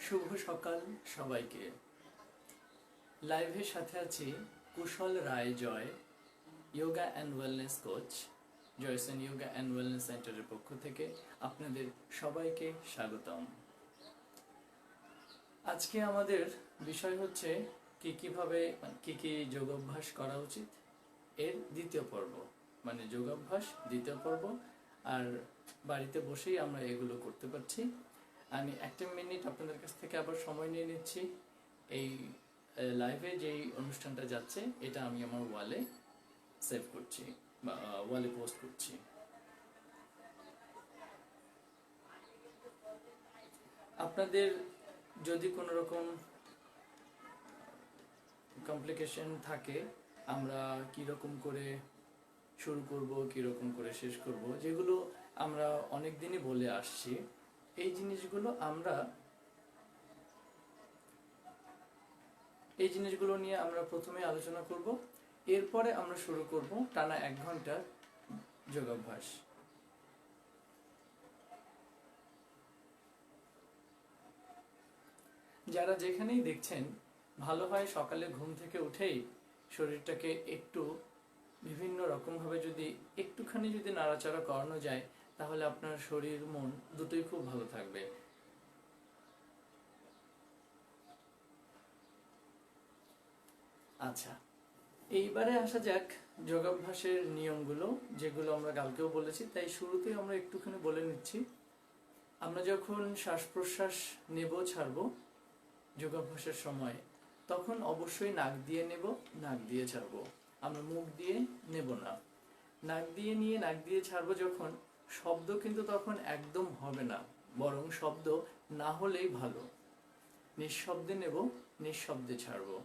শুভ সকাল সবাইকে। লাইভের সাথে আছি Kushal Roy Joy, yoga and wellness coach, Joysen yoga and wellness সেন্টারের পক্ষ থেকে আপনাদের সবাইকে স্বাগতম। আজকে আমাদের বিষয় হচ্ছে কিভাবে কি যোগাভ্যাস করা উচিত, এর দ্বিতীয় পর্ব, মানে যোগাভ্যাস দ্বিতীয় পর্ব। আর বাড়িতে বসেই আমরা এগুলো করতে পারছি। আমি একটা মিনিট আপনাদের কাছ থেকে আবার সময় নিয়ে নিচ্ছি। এই লাইভে যেই অনুষ্ঠানটা যাচ্ছে এটা আমি আমার ওয়ালে সেভ করছি বা ওয়ালে পোস্ট করছি। আপনাদের যদি কোনো রকম কমপ্লিকেশন থাকে, আমরা কীরকম করে শুরু করব, কীরকম করে শেষ করব, যেগুলো আমরা অনেক দিনই বলে আসছি, এই জিনিসগুলো নিয়ে আমরা প্রথমে আলোচনা করব। এরপরে আমরা শুরু করব টানা 1 ঘন্টার যোগাভ্যাস। যারা যেখানেই দেখছেন, ভালো হয় সকালে ঘুম থেকে উঠেই শরীরটাকে একটু বিভিন্ন রকমভাবে যদি একটুখানি নাড়াচাড়া করানো যায়, তাহলে আপনার শরীর মন দুটোই খুব ভালো থাকবে। আচ্ছা, এইবারে আসা যাক যোগাভ্যাসের নিয়মগুলো, যেগুলো আমরা কালকেও বলেছি, তাই শুরুতেই আমরা একটুখানি বলে নিচ্ছি। আমরা যখন শ্বাস প্রশ্বাস নেব ছাড়বো যোগাভ্যাসের সময়, তখন অবশ্যই নাক দিয়ে নেব, নাক দিয়ে ছাড়বো। আমরা মুখ দিয়ে নেব না। নাক দিয়ে নিয়ে নাক দিয়ে ছাড়বো যখন, শব্দ কিন্তু তখন একদম হবে না, বরং শব্দ না হলেই ভালো। নিঃশব্দে নেব, নিঃশব্দে ছাড়বো।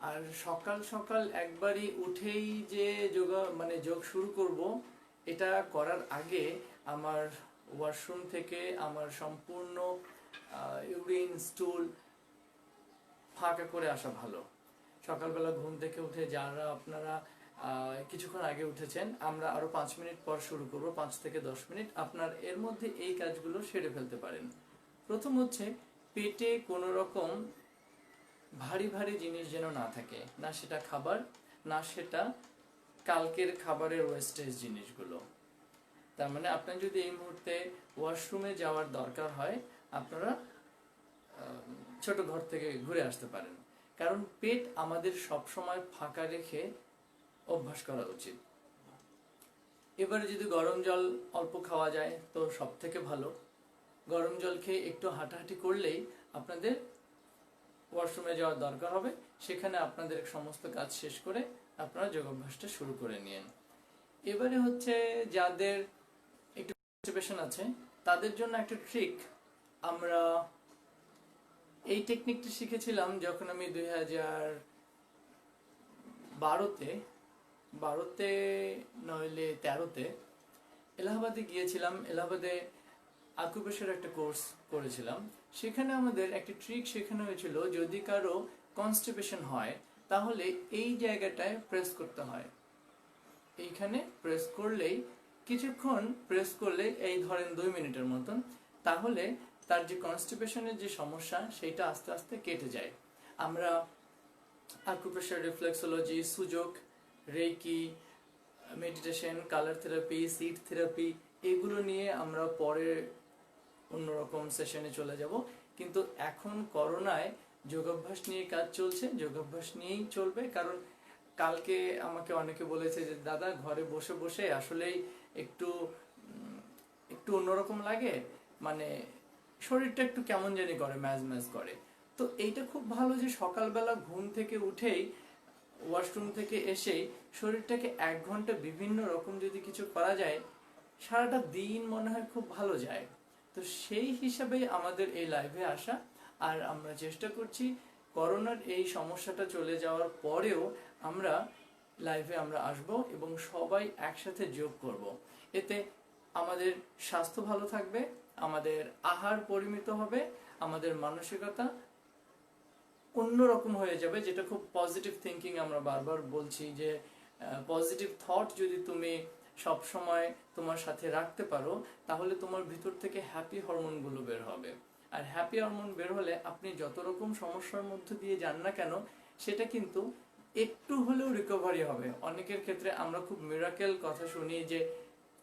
আর সকাল সকাল একবারই উঠেই যে যোগ শুরু করব, এটা করার আগে আমার ওয়াশরুম থেকে আমার সম্পূর্ণ ইউরিন স্টুল ফাঁকা করে আসা ভালো। সকালবেলা ঘুম থেকে উঠে যারা আপনারা কিছুক্ষণ আগে উঠেছেন, আমরা আরো 5 মিনিট পর শুরু করব, 5 থেকে 10 মিনিট। আপনার এর মধ্যে এই কাজগুলো সেরে ফেলতে পারেন। প্রথম হচ্ছে, পেটে কোনো রকম ভারী ভারী জিনিস যেন না থাকে, না সেটা খাবার, না সেটা কালকের খাবারের ওয়েস্টেজ জিনিসগুলো। তার মানে আপনার যদি এই মুহূর্তে ওয়াশরুমে যাওয়ার দরকার হয়, আপনারা ছোট ঘর থেকে ঘুরে আসতে পারেন। কারণ পেট আমাদের সব সময় ফাঁকা রেখে অভ্যাস করা উচিত। এবারে যদি গরম জল অল্প খাওয়া যায় তো সব থেকে ভালো। গরম জল খেয়ে একটু হাঁটাহাঁটি করলেই আপনাদের ওয়াশরুমে যাওয়ার দরকার হবে, সেখানে আপনাদের সমস্ত কাজ শেষ করে আপনারা যোগাভ্যাসটা শুরু করে নিন। এবারে হচ্ছে যাদের একটু কনস্টিপেশন আছে, তাদের জন্য একটা ট্রিক। আমরা এই টেকনিকটা শিখেছিলাম যখন আমি 2012তে নইলে 13তে এলাহাবাদে গিয়েছিলাম। এলাহাবাদে আকুপ্রেশার একটা কোর্স করেছিলাম। সেখানে আমাদের একটা ট্রিক শেখানো হয়েছিল, যদি কারো কনস্টিপেশন হয় তাহলে এই জায়গাটায় প্রেস করতে হয়। এইখানে প্রেস করলেই, কিছুক্ষণ প্রেস করলে, এই ধরেন 2 মিনিটের মতন, তাহলে তার যে কনস্টিপেশনের যে সমস্যা সেটা আস্তে আস্তে কেটে যায়। আমরা acupressure, reflexology, Su Jok, reiki, meditation, colour therapy, সিট থেরাপি, এগুলো নিয়ে আমরা পরে অন্যরকম সেশনে চলে যাব। কিন্তু এখন করোনায় যোগাভ্যাস নিয়ে কাজ চলছে, যোগাভ্যাস নিয়েই চলবে। কারণ কালকে আমাকে অনেকে বলেছে যে দাদা, ঘরে বসে বসে আসলেই একটু অন্যরকম লাগে, মানে শরীরটা একটু কেমন জানি করে, ম্যাজ ম্যাজ করে। তো এইটা খুব ভালো যে সকালবেলা ঘুম থেকে উঠেই, ওয়াশরুম থেকে এসেই শরীরটাকে 1 ঘন্টা বিভিন্ন রকম যদি কিছু করা যায়, সারাটা দিন মনে হয় খুব ভালো যায়। তো সেই হিসাবে আমাদের এই লাইভে আসা। আর আমরা চেষ্টা করছি করোনার এই সমস্যাটা চলে যাওয়ার পরেও আমরা লাইভে আসব এবং সবাই একসাথে যোগ করব। এতে আমাদের স্বাস্থ্য ভালো থাকবে, আমাদের আহার পরিমিত হবে, আমাদের মানসিকতা অন্যরকম হয়ে যাবে, যেটা খুব পজিটিভ থিঙ্কিং। আমরা বারবার বলছি যে পজিটিভ থট যদি তুমি সব সময় তোমার সাথে রাখতে পারো, তাহলে তোমার ভিতর থেকে হ্যাপি হরমোনগুলো বের হবে। আর হ্যাপি হরমোন বের হলে আপনি যত রকম সমস্যার মধ্যে দিয়ে যান না কেন সেটা কিন্তু একটু হলেও রিকভারি হবে। অনেকের ক্ষেত্রে আমরা খুব মিরাকেল কথা শুনি যে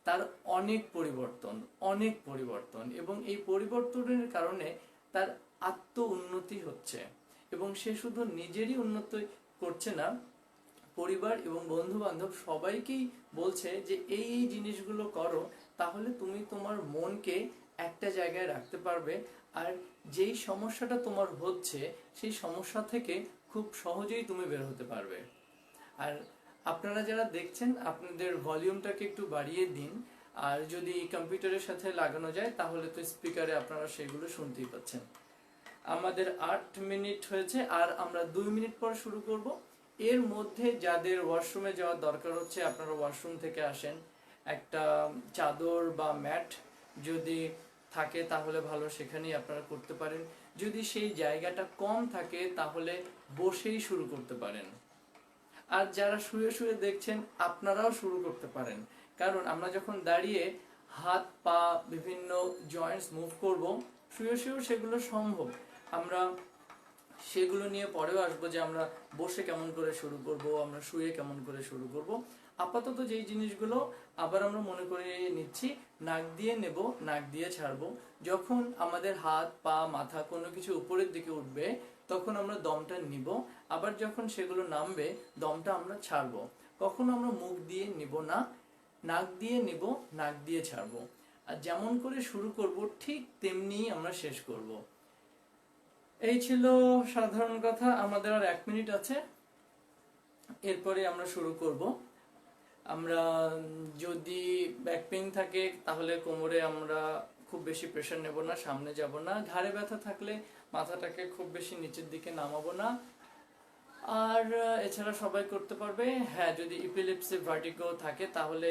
তার অনেক পরিবর্তন এবং এই পরিবর্তনের কারণে তার আত্ম উন্নতি হচ্ছে এবং সে শুধু নিজেরই উন্নতি করছে না, পরিবার এবং বন্ধু বান্ধব সবাইকেই বলছে যে এই জিনিসগুলো করো, তাহলে তুমি তোমার মনকে একটা জায়গায় রাখতে পারবে আর যেই সমস্যাটা তোমার হচ্ছে সেই সমস্যা থেকে খুব সহজেই তুমি বের হতে পারবে। আর আপনারা যারা দেখছেন আপনাদের ভলিউমটাকে একটু বাড়িয়ে দিন, আর যদি কম্পিউটারের সাথে লাগানো যায় তাহলে তো স্পিকারে আপনারা সেগুলো শুনতেই পাচ্ছেন। আমাদের 8 মিনিট হয়েছে আর আমরা 2 মিনিট পর শুরু করব। এর মধ্যে যাদের ওয়াশরুমে যাওয়ার দরকার হচ্ছে আপনারা ওয়াশরুম থেকে আসেন। একটা চাদর বা ম্যাট যদি থাকে তাহলে ভালো, সেখানেই আপনারা করতে পারেন। যদি সেই জায়গাটা কম থাকে তাহলে বসেই শুরু করতে পারেন। আর যারা শুয়ে শুয়ে দেখছেন আপনারাও শুরু করতে পারেন, কারণ আমরা যখন দাঁড়িয়ে হাত পা বিভিন্ন জয়েন্টস মুভ করব, শুয়ে শুয়েও সেগুলো সম্ভব। আমরা সেগুলো নিয়ে পরেও আসবো যে আমরা বসে কেমন করে শুরু করব, আমরা শুয়ে কেমন করে শুরু করব। আপাতত যেই জিনিসগুলো আবার আমরা মনে করে নিচ্ছি, নাক দিয়ে নেব, নাক দিয়ে ছাড়বো। যখন আমাদের হাত পা মাথা কোনো কিছু উপরের দিকে উঠবে তখন আমরা দমটা নিব, আবার যখন সেগুলো নামবে দমটা আমরা ছাড়বো। কখনো আমরা মুখ দিয়ে নিব না, নাক দিয়ে নিব, নাক দিয়ে ছাড়বো। আর যেমন করে শুরু করব ঠিক তেমনিই আমরা শেষ করব। এই ছিল সাধারণ কথা। আমাদের আর 1 মিনিট আছে, এরপরে আমরা শুরু করব। আমরা যদি ব্যাক পেইন থাকে তাহলে কোমরে আমরা খুব বেশি প্রেসার নেব না, সামনে যাব না। ঘাড়ে ব্যথা থাকলে মাথাটাকে খুব বেশি নিচের দিকে নামাবো না। আর এছাড়া সবাই করতে পারবে। হ্যাঁ, যদি ইপিলেপসি ভার্টিগো থাকে তাহলে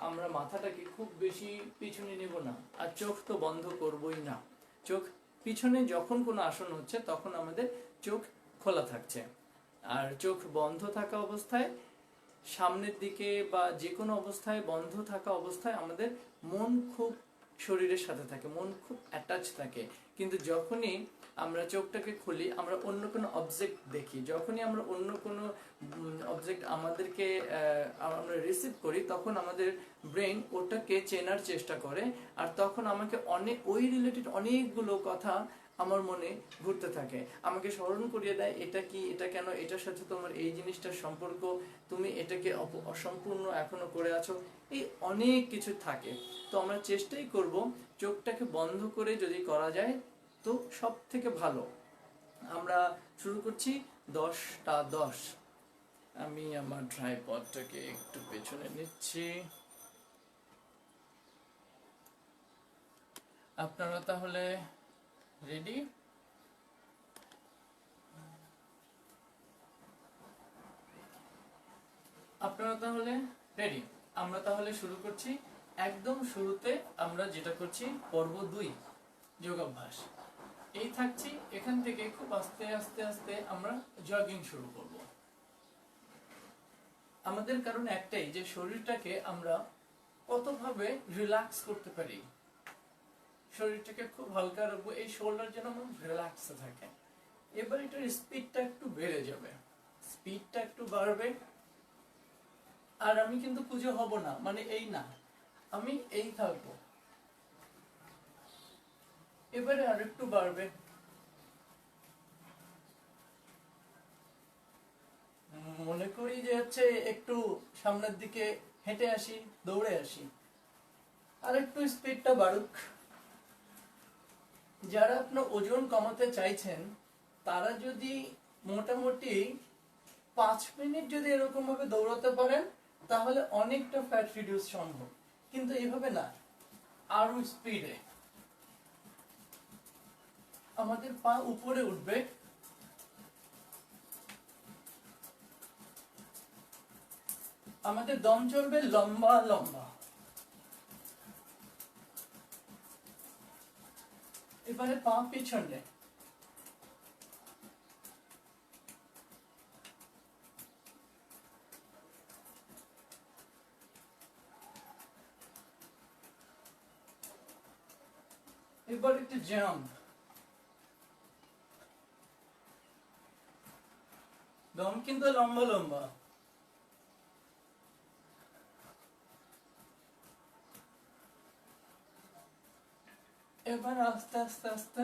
আমরা মাথাটাকে খুব বেশি পিছনে নেব না, আর চোখ তো বন্ধ করবই না। চোখ পিছনে যখন কোনো আসন হচ্ছে তখন আমাদের চোখ খোলা থাকছে, আর চোখ বন্ধ থাকা অবস্থায় সামনের দিকে বা যে কোনো অবস্থায় বন্ধ থাকা অবস্থায় আমাদের মন খুব শরীরের সাথে থাকে, মন খুব অ্যাটাচ থাকে। কিন্তু যখনই আমরা চোখটাকে খুলি আমরা অন্য কোনো অবজেক্ট দেখি, যখনই আমরা অন্য কোনো অবজেক্ট আমাদেরকে আমরা রিসিভ করি তখন আমাদের ব্রেন ওটাকে চেনার চেষ্টা করে, আর তখন আমাকে ওই রিলেটেড অনেকগুলো কথা আমার মনে ঘুরতে থাকে, আমাকে স্মরণ করিয়ে দেয় এটা কি, এটা কেন, এটার সাথে তোমার এই জিনিসটার সম্পর্ক, তুমি এটাকে অসম্পূর্ণ এখনো করে আছো, এই অনেক কিছু থাকে। তো আমরা চেষ্টাই করব চোখটাকে বন্ধ করে যদি করা যায় তো সব থেকে ভালো। আমরা শুরু করছি 10টা 10। আমি আমার ট্রাইপডটাকে একটু পেছনে নিচ্ছি। আপনারা তাহলে রেডি? আপনারা তাহলে রেডি? আমরা তাহলে শুরু করছি। একদম শুরুতে আমরা যেটা করছি পর্ব 2 যোগাভ্যাস, এই থাকছি। এখান থেকে খুব আস্তে আস্তে আস্তে আমরা জগিং শুরু করব। আমাদের কারণ একটাই যে শরীরটাকে আমরা কতভাবে রিল্যাক্স করতে পারি, শরীরটাকে খুব হালকা রাখবো, এই শোল্ডার যেন আমার রিল্যাক্সে থাকে। এবার এটার স্পিডটা একটু বেড়ে যাবে, স্পিডটা একটু বাড়বে। আর আমি কিন্তু পুজো হব না, মানে এই না, আমি এই থাকবো। এবারে আর একটু বাড়বে, মনে করি যে হচ্ছে একটু সামনের দিকে হেঁটে আসি, দৌড়ে আসি, আর একটু স্পিডটা বাড়ুক। যারা আপনার ওজন কমাতে চাইছেন তারা যদি মোটামুটি 5 মিনিট যদি এরকম ভাবে দৌড়াতে পারেন তাহলে অনেকটা ফ্যাট রিডিউস সম্ভব, কিন্তু এইভাবে না, আরো স্পিডে। আমাদের পা উপরে উঠবে, আমাদের দম চলবে লম্বা লম্বা। এবারে পা পিছনে, এবার একটু জাম্প, দম কিন্তু লম্বা লম্বা। এবার আস্তে আস্তে আস্তে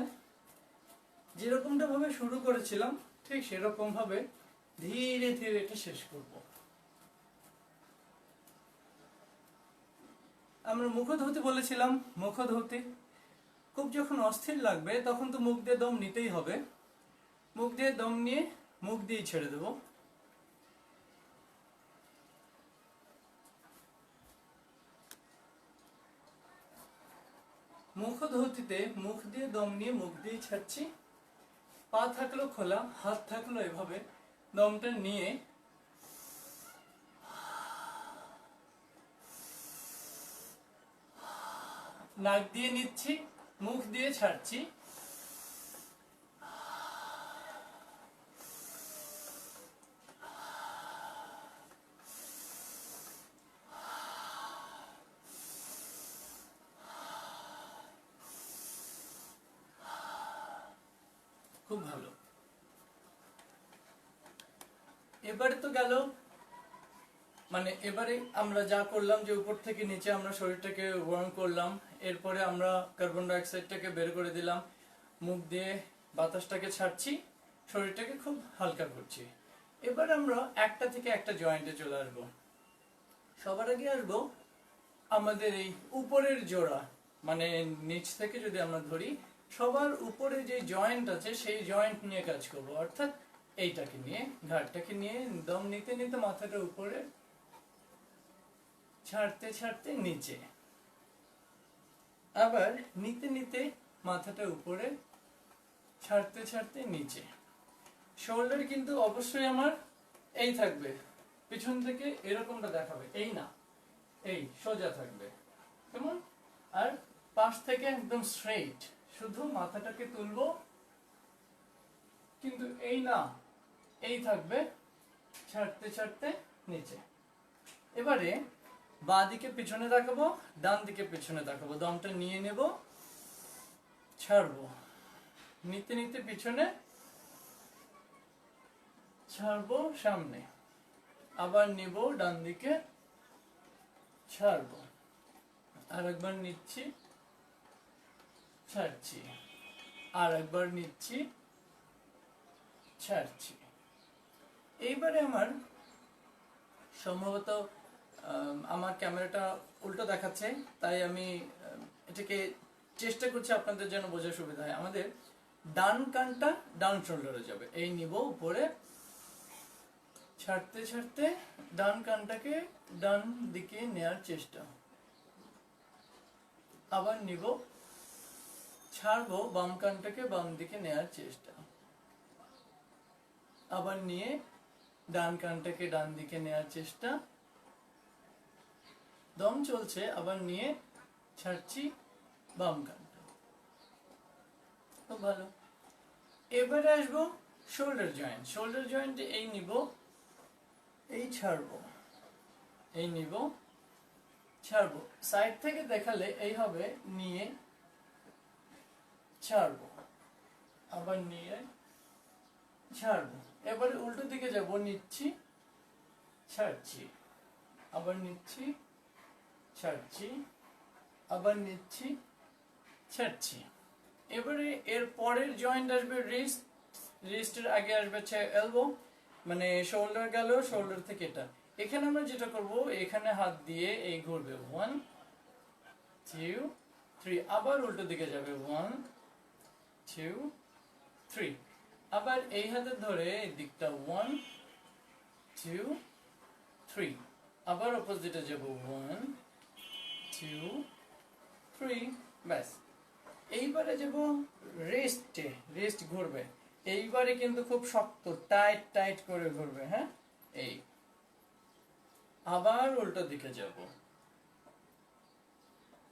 যেরকমটা ভাবে শুরু করেছিলাম ঠিক সেরকম ভাবে ধীরে ধীরে এটা শেষ করব। আমরা মুখোধৌতি বলেছিলাম, মুখোধৌতি খুব যখন অস্থির লাগবে তখন তো মুখ দিয়ে দম নিতেই হবে। মুখ দিয়ে দম নিয়ে মুখ দিয়ে ছেড়ে দেব। মুখোধৌতিতে মুখ দিয়ে দম নিয়ে মুখ দিয়ে ছাড়ছি। পা থাকলো খোলা, হাত থাকলো এভাবে, দমটা নিয়ে নাক দিয়ে নিচ্ছি, মুখ দিয়ে ছাড়ছি। খুব ভালো। এবারে তো গেল, মানে এবারে আমরা যা করলাম যে উপর থেকে নিচে আমরা শরীরটাকে ওয়ার্ম করলাম, এরপরে আমরা কার্বন ডাই অক্সাইডটাকে বের করে দিলাম, মুখ দিয়ে বাতাসটাকে ছাড়ছি, শরীরটাকে খুব হালকা করছি। এবার আমরা একটা থেকে একটা জয়েন্টে চলে আসব। সবার আগে আসবো আমাদের এই উপরের জোড়া, মানে নিচ থেকে যদি আমরা ধরি সবার উপরে যে জয়েন্ট আছে সেই জয়েন্ট নিয়ে কাজ করব, অর্থাৎ এইটাকে নিয়ে, ঘাড়টাকে নিয়ে দম নিতে নিতে মাথাটা উপরে, ছাড়তে ছাড়তে নিচে, আবার নিতে নিতে মাথাটা উপরে, ছাড়তে ছাড়তে নিচে। শোল্ডার কিন্তু অবশ্যই আমার এই থাকবে, পিছন থেকে এরকমটা দেখাবে, এই না, এই সোজা থাকবে কেমন, আর পাশ থেকে একদম স্ট্রেইট, শুধু মাথাটাকে তুলবো, কিন্তু এই না, এই থাকবে, ছাড়তে ছাড়তে নিচে। এবারে বাঁ দিকে পিছনে তাকাবো, ডান দিকে পিছনে তাকাবো, দমটা নিয়ে নেব, ছাড়বো, নিতে নিতে পিছনে, ছাড়বো সামনে, আবার নিব ডান দিকে, ছাড়বো, আর একবার নিচ্ছি, ছাড়ছি, আর একবার নিচ্ছি, ছাড়ছি। এইবারে আমার সম্ভবত আমার ক্যামেরাটা উল্টো দেখাচ্ছে, তাই আমি এটাকে চেষ্টা করছি আপনাদের যেন বোঝার সুবিধা হয়। আমাদের ডান কানটা ডান শোল্ডারে যাবে, এই নিব উপরে, ছাড়তে ছাড়তে ডান কানটাকে ডান দিকে নেয়ার চেষ্টা, আবার নিব, ছাড়বো, বাম কানটাকে বাম দিকে নেয়ার চেষ্টা, আবার নিয়ে ডান কানটাকে ডান দিকে নেয়ার চেষ্টা, দম চলছে, আবার নিয়ে ছাড়ছি বাম কানটা। খুব ভালো। এবারে আসবো শোল্ডার জয়েন্ট। শোল্ডার জয়েন্টে এই নিব, এই ছাড়বো, এই নিব, ছাড়বো। সাইড থেকে দেখালে এই হবে, নিয়ে ছাড়বো, আবার নিয়ে ছাড়বো। এবারে উল্টো দিকে যাব, নিচ্ছি, ছাড়ছি, আবার নিচ্ছি, ছাড়ছি, আবার নিচ্ছি, ছাড়ছি। এবারে এর পরের জয়েন্ট আসবে রিস্ট, রিস্টের আগে আসবে এলবো, মানে শোল্ডার গেল, শোল্ডার থেকে এটা। এখানে আমরা যেটা করব, এখানে হাত দিয়ে এই ঘুরবে, 1 2 3, আবার উল্টো দিকে যাবে, 1 2 3, আবার এই হাতে ধরে এই দিকটা 1 2 3, আবার অপোজিটে যাব, 1 2 3, ব্যাস। এইবারে যাব রেস্টে, রেস্ট ঘুরবে, এইবারে কিন্তু খুব শক্ত টাইট টাইট করে ঘুরবে, হ্যাঁ, এই, আবার উল্টো দিকে যাব,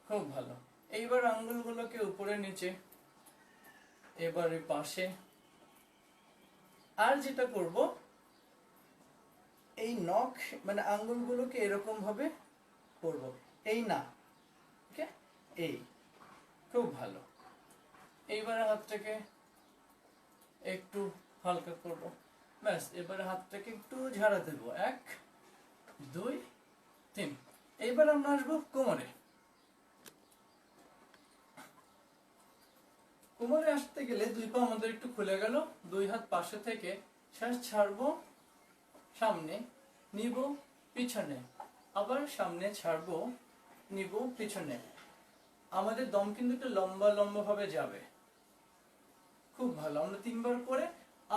খুব ভালো। এইবার আঙ্গুলগুলোকে উপরে নিচে, এবারে পাশে। আর যেটা করব, এই নখ মানে আঙ্গুলগুলোকে এরকম ভাবে করব, এই না, ওকে, এই, খুব ভালো। এইবারে হাতটাকে একটু হালকা করব, ব্যাস, এবারে হাতটাকে একটু ঝাড়া দেবো, 1 2 3। এইবার আমরা আসবো কোমরে। কোমরে আসতে গেলে দুই পা আমাদের একটু খুলে গেল, দুই হাত পাশে থেকে শ্বাস ছাড়বো, সামনে নিব, পিছনে, আবার সামনে ছাড়বো, নিব, পিছনে। আমাদের দম কিন্তু একটু লম্বা লম্বা ভাবে যাবে। খুব ভালো। আমরা 3 বার করে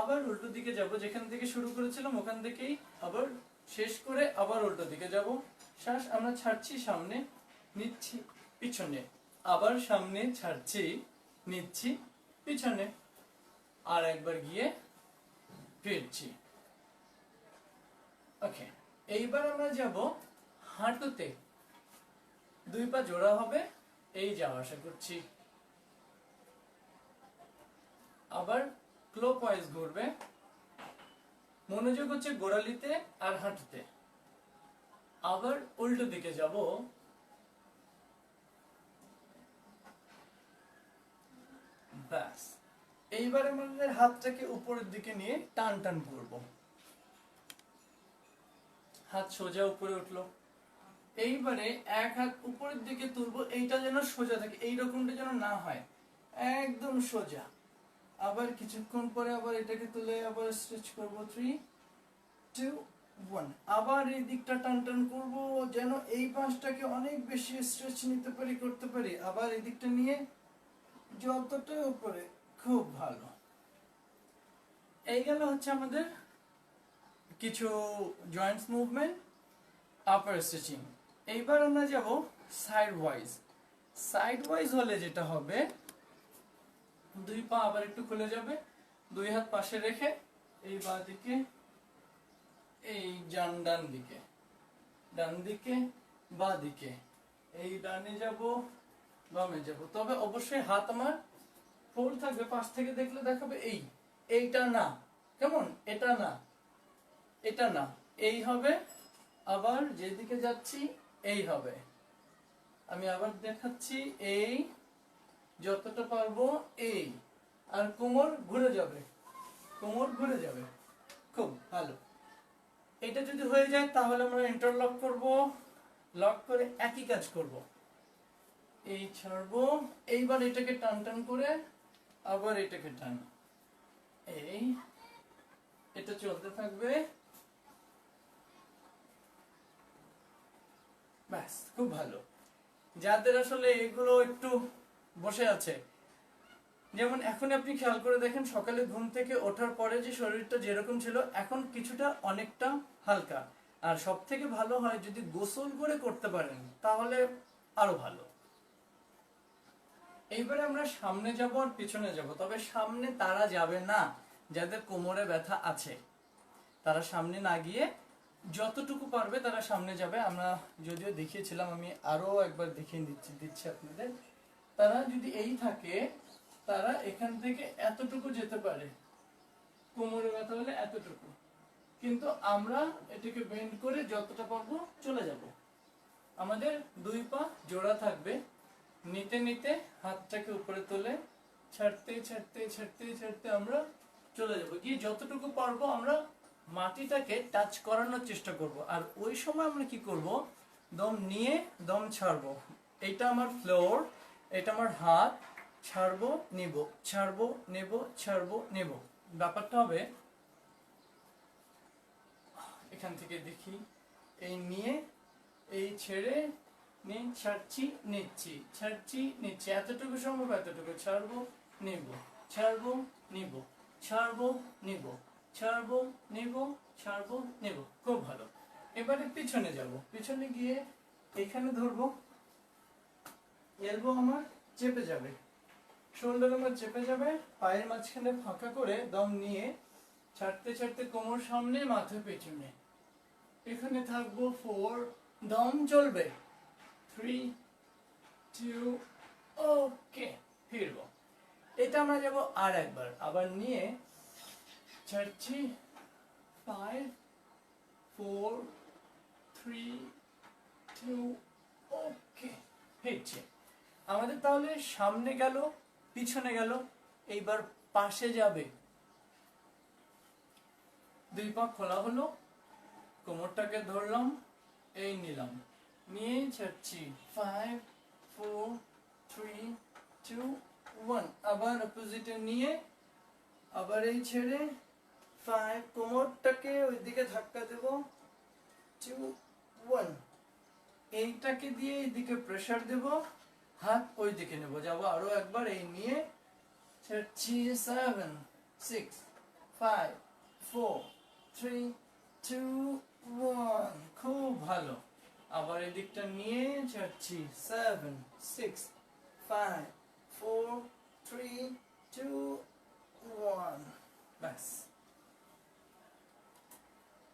আবার উল্টো দিকে যাব, যেখান থেকে শুরু করেছিলাম ওখান থেকেই আবার শেষ করে আবার উল্টো দিকে যাব। শ্বাস আমরা ছাড়ছি, সামনে নিচ্ছি, পিছনে, আবার সামনে ছাড়ছি, নিচ্ছি, পিছনে, আর একবার গিয়ে ফিরছি। ওকে, এইবার আমরা যাব হাঁটুতে। দুই পা জোড়া হবে, এই যাওয়া আসা করছি। আবার ক্লকওয়াইজ ঘুরবে, মনোযোগ হচ্ছে গোড়ালিতে আর হাঁটুতে। আবার উল্টো দিকে যাব, ব্যাস। এইবার আমাদের হাতটাকে উপরের দিকে নিয়ে টান টান করব। হাত সোজা উপরে উঠলো। এইবারে এক হাত উপরের দিকে তুলবো, এইটা যেন সোজা থাকে, এইরকমটা যেন না হয়, একদম সোজা। আবার কিছুক্ষণ পরে আবার এটাকে তুলে আবার স্ট্রেচ করব, 3 2 1। আবার এই দিকটা টান টান করবো, যেন এই পাশটাকে অনেক বেশি স্ট্রেচ নিতে পারি, করতে পারি। আবার এই দিকটা নিয়ে যতটা উপরে, খুব ভালো। এই গেল হচ্ছে আমাদের কিছু জয়েন্টস মুভমেন্ট, আপার স্ট্রেচিং। এইবার আমরা যাব সাইড ওয়াইজ। সাইড ওয়াইজ হলে যেটা হবে, দুই পা আবার একটু খুলে যাবে, দুই হাত পাশে রেখে এই বাঁ দিকে, এই ডান দিকে, ডান দিকে, বাঁ দিকে, এই ডানে যাব, বামে যাব। তবে অবশ্যই হাত আমার ফোল্ড থাকবে, পাশ থেকে দেখলে দেখাবে এইটা না, কেমন, এটা না, এটা না, এই হবে। আবার যেদিকে যাচ্ছি এই হবে। আমি আবার দেখাচ্ছি, এই যতটা পারবো এই, আর কোমর ঘুরে যাবে, কোমর ঘুরে যাবে, খুব ভালো। এটা যদি হয়ে যায় তাহলে আমরা ইন্টারলক করব, লক করে একই কাজ করব। এই ছাড়বো, এইবার এটাকে টান টান করে আবার এটাকে টান, এই, এটা চলতে থাকবে, ব্যাস, খুব ভালো। যাদের আসলে এগুলো একটু বসে আছে, যেমন এখন আপনি খেয়াল করে দেখেন, সকালে ঘুম থেকে ওঠার পরে যে শরীরটা যেরকম ছিল, এখন কিছুটা অনেকটা হালকা। আর সব থেকে ভালো হয় যদি গোসল করে করতে পারেন, তাহলে আরো ভালো। এইবারে আমরা সামনে যাব আর পিছনে যাব, তবে সামনে তারা যাবে না যাদের কোমরে ব্যথা আছে। তারা সামনে না গিয়ে যতটুকু পারবে তারা সামনে যাবে। আমরা যদিও দেখিয়েছিলাম, আমি আরো একবার দেখিয়ে দিচ্ছি আপনাদের। তারা যদি এই থাকে, তারা এখান থেকে এতটুকু যেতে পারে, কোমরে ব্যথা হলে এতটুকু। কিন্তু আমরা এটাকে বেন্ড করে যতটা পারবো চলে যাব। আমাদের দুই পা জোড়া থাকবে, নিতে নিতে হাতটাকে উপরে তুলে ছাড়তে ছাড়তে ছাড়তে ছাড়তে আমরা চলে যাব, গিয়ে যতটুকু পারবো আমরা মাটিটাকে টাচ করানোর চেষ্টা করব। আর ওই সময় আমরা কি করব, দম নিয়ে দম ছাড়বো। এটা আমার ফ্লোর, এটা আমার হাত, ছাড়বো নিব, ছাড়বো নেব, ছাড়বো নেব। ব্যাপারটা হবে, এখান থেকে দেখি, এই নিয়ে এই ছেড়ে নিয়ে ছাড়ছি নিচ্ছি, ছাড়ছি নিচ্ছি, এতটুকু সম্ভব এতটুকু, ছাড়বো নিব, ছাড়বো নিব, ছাড়বো নিব, ছাড়বো নিব, ছাড়বো নিব, খুব ভালো। এবারে পিছনে যাব, পিছনে গিয়ে এখানে ধরবো, এলবো আমার চেপে যাবে, শোল্ডার আমার চেপে যাবে, পায়ের মাঝখানে ফাঁকা করে দম নিয়ে ছাড়তে ছাড়তে কোমর সামনে, মাথা পেছনে, এখানে থাকবো 4, দম চলবে, 3 2, ওকে, ফিরবো। এটা আমরা যাব আর একবার, আবার নিয়ে ছাড়ছি, 5 4 3 2, ওকে, ফিরছে। আমাদের তাহলে সামনে গেল, পিছনে গেল, এইবার পাশে যাবে। দুই পা খোলা হলো, কোমরটাকে ধরলাম, এই নিলাম, নিয়ে ছাড়ছি, 5 4 3 2 1, আবার অপোজিটে নিয়ে আবার এই ছেড়ে 5, কোমরটাকে ওইদিকে ধাক্কা দেব, 2 1, এইটাকে দিয়ে এইদিকে প্রেসার দেব, হাত ওই দিকে নেব, যাব আরো একবার, এই নিয়ে ছাড়ছি, 7 6 5 4 3 2 1, খুব ভালো। আবার এই দিকটা নিয়ে ছাড়ছি, 7 6 5 4 3 2 1, ব্যাস।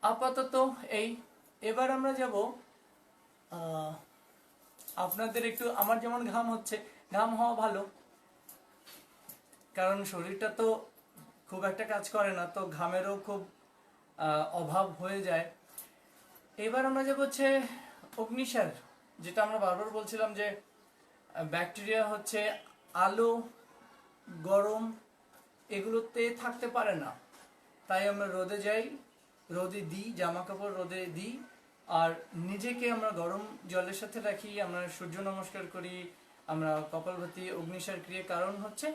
আপাতত এই। এবার আমরা যাব, আপনাদের একটু, আমার যেমন ঘাম হচ্ছে, ঘাম হওয়া ভালো, কারণ শরীরটা তো খুব একটা কাজ করে না, তো ঘামেরও খুব অভাব হয়ে যায়। এবার আমরা যাব হচ্ছে অগ্নিসার, যেটা আমরা বারবার বলছিলাম যে ব্যাকটেরিয়া হচ্ছে আলো, গরম এগুলোতে থাকতে পারে না, তাই আমরা রোদে যাই, রোদে দিই, জামা কাপড় রোদে দিই, আর নিজেকে আমরা গরম জলের সাথে রাখি, আমরা সূর্য নমস্কার করি, আমরা কপালভাতি, অগ্নিসার ক্রিয়া, কারণ হচ্ছে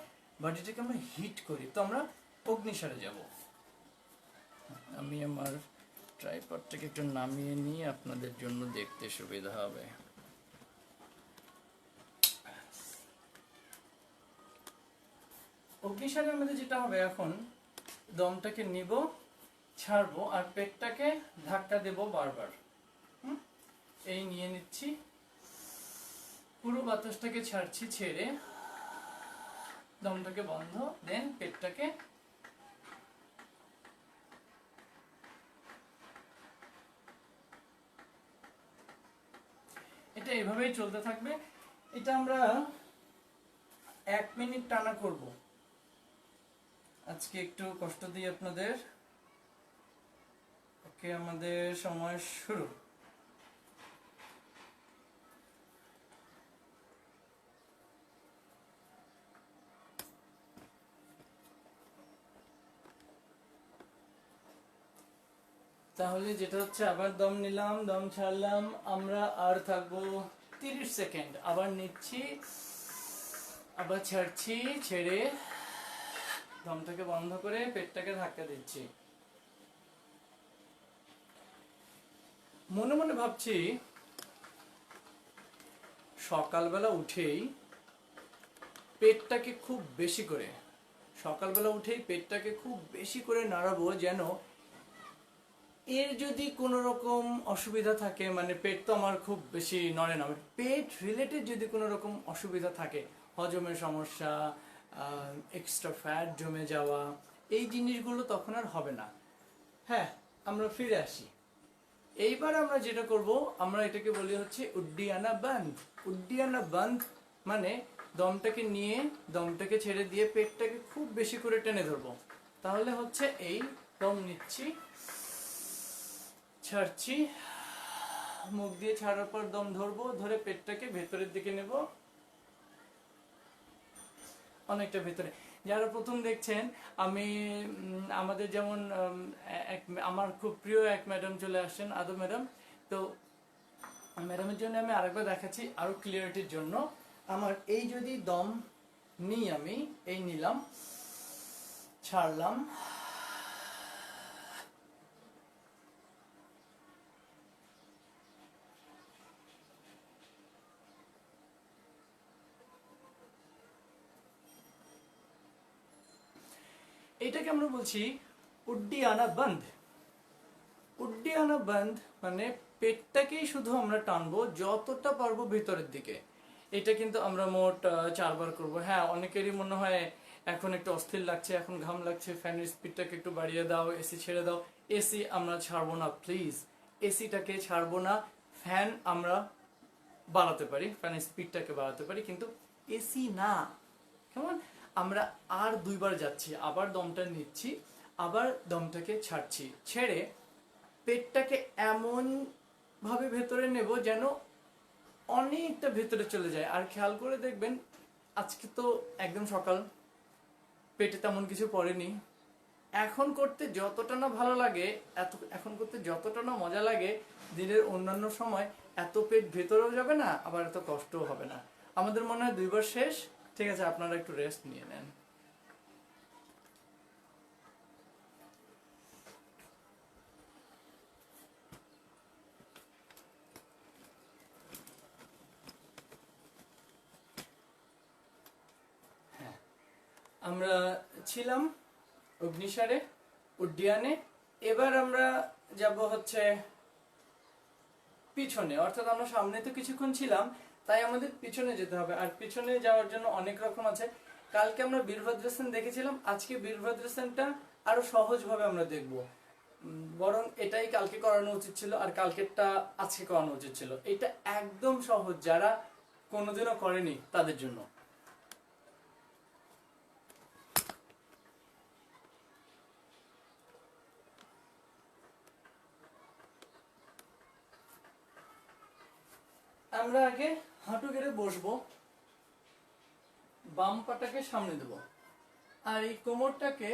বডিটাকে আমরা হিট করি। তো আমরা অগ্নিসারে যাব। আমি আমার ট্রাইপডটাকে একটু নামিয়ে নিয়ে আপনাদের জন্য দেখতে সুবিধা হবে। অগ্নিসারের মধ্যে যেটা হবে, এখন দমটাকে নিব, ছাড়বো, আর পেটটাকে ধাক্কা দেব বারবার। এই নিয়ে নিচ্ছি, পুরো বাতাসটাকে ছাড়ছি, ছেড়ে দমটাকে বন্ধ, দেন পেটটাকে এটা এভাবেই চলতে থাকবে। এটা আমরা 1 মিনিট টানা করব। আজকে একটু কষ্ট দিই আপনাদের। ওকে, আমাদের সময় শুরু। তাহলে যেটা হচ্ছে, আবার দম নিলাম, দম ছাড়লাম, আমরা আর থাকবো 30 সেকেন্ড, আবার নিচ্ছি, আবার ছাড়ছি, ছেড়ে দমটাকে বন্ধ করে পেটটাকে ধাক্কা দিচ্ছি। মনে মনে ভাবছি, সকালবেলা উঠেই পেটটাকে খুব বেশি করে, সকালবেলা উঠেই পেটটাকে খুব বেশি করে নাড়াবো, যেন এর যদি কোনো রকম অসুবিধা থাকে, মানে পেট তো আমার খুব বেশি নড়ে না, পেট রিলেটেড যদি কোনো রকম অসুবিধা থাকে, হজমের সমস্যা, এক্সট্রা ফ্যাট জমে যাওয়া, এই জিনিসগুলো তখন আর হবে না। হ্যাঁ, আমরা ফিরে আসি। এইবার আমরা যেটা করব, আমরা এটাকে বলি হচ্ছে উড্ডিয়ানা বন্ধ। উড্ডিয়ানা বন্ধ মানে দমটাকে নিয়ে, দমটাকে ছেড়ে দিয়ে পেটটাকে খুব বেশি করে টেনে ধরবো। তাহলে হচ্ছে এই দম নিচ্ছি, ছাড়ছি, মুখ দিয়ে ছাড়ার পর দম ধরবো, ধরে পেটটাকে ভেতরের দিকে নেব, অনেকটা ভেতরে। যারা প্রথম দেখছেন, আমি আমাদের যেমন আমার খুব প্রিয় এক ম্যাডাম চলে আসছেন, আদো ম্যাডাম, তো ম্যাডামের জন্য আমি আরেকবার দেখাচ্ছি আরো ক্লিয়ারিটির জন্য। আমার এই যদি দম নিই, আমি এই নিলাম, ছাড়লাম, এটাকে আমরা বলছি উড্ডিয়ানা বন্ধ। উড্ডিয়ানা বন্ধ মানে পেটটাকেই শুধু আমরা টানবো যতটা পারবো ভেতরের দিকে। এটা কিন্তু আমরা মোট 4 বার করবো। হ্যাঁ, অনেকেরই মনে হয় এখন একটু অস্থির লাগছে, এখন ঘাম লাগছে, ফ্যানের স্পিডটাকে একটু বাড়িয়ে দাও, এসি ছেড়ে দাও। এসি আমরা ছাড়বো না, প্লিজ, এসিটাকে ছাড়বো না। ফ্যান আমরা বাড়াতে পারি, ফ্যানের স্পিডটাকে বাড়াতে পারি, কিন্তু এসি না। কেমন? আমরা আর 2 বার যাচ্ছি, আবার দমটা নিচ্ছি, আবার দমটাকে ছাড়ছি, ছেড়ে পেটটাকে এমন ভাবে ভেতরে নেব যেন অনেকটা ভেতরে চলে যায়। আর খেয়াল করে দেখবেন, আজকে তো একদম সকাল, পেটে তেমন কিছু পড়েনি, এখন করতে যতটা না ভালো লাগে, এখন করতে যতটা না মজা লাগে, দিনের অন্যান্য সময় এত পেট ভেতরেও যাবে না, আবার এত কষ্টও হবে না। আমাদের মনে হয় 2 বার শেষ। ঠিক আছে, আপনারা একটু রেস্ট নিয়ে নেন। আমরা ছিলাম অগ্নিসারে, উড্ডয়নে। এবার আমরা যাব হচ্ছে পিছনে, অর্থাৎ আমরা সামনে তো কিছুক্ষণ ছিলাম, তাই আমাদের পিছনে যেতে হবে। আর পিছনে যাওয়ার জন্য অনেক রকম আছে। কালকে আমরা বীরভদ্রাসন দেখেছিলাম, আজকে বীরভদ্রাসনটা আরো সহজ ভাবে আমরা দেখব। বরং এটাই কালকে করানো উচিত ছিল, আর কালকেরটা আজকে করানো উচিত ছিল। এটা একদম সহজ, যারা কোনোদিনও করেনি তাদের জন্য। আমরা আগে হাঁটু গেড়ে বসবো, বাম পাটাকে সামনে দেব, আর এই কোমরটাকে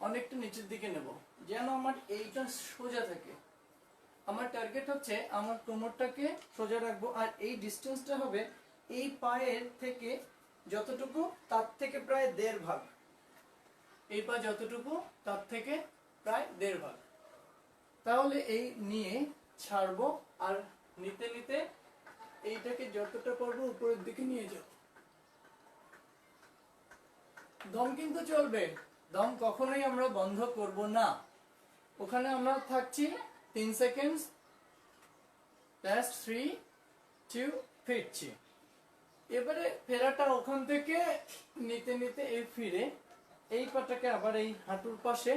অনেকটা নিচের দিকে নেব, যেন আমার এইটা সোজা থাকে। আমার টার্গেট হচ্ছে আমার কোমরটাকে সোজা রাখবো, আর এই ডিস্টেন্সটা হবে এই পায়ের থেকে যতটুকু, তার থেকে প্রায় 1.5 ভাগ। এই পা যতটুকু, তার থেকে প্রায় 1.5 ভাগ। তাহলে এই নিয়ে ছাড়বো, আর নিতে নিতে এইটাকে যতটা পারবো উপরের দিকে নিয়ে যাও। দম কিন্তু চলবে, দম কখনোই আমরা বন্ধ করব না। ওখানে আমরা থাকছি 3 সেকেন্ড, লাস্ট 3 2 ফিরছি। এবারে ফেরাটা ওখান থেকে নিতে নিতে এই ফিরে এই পাটাকে আবার এই হাঁটুর পাশে,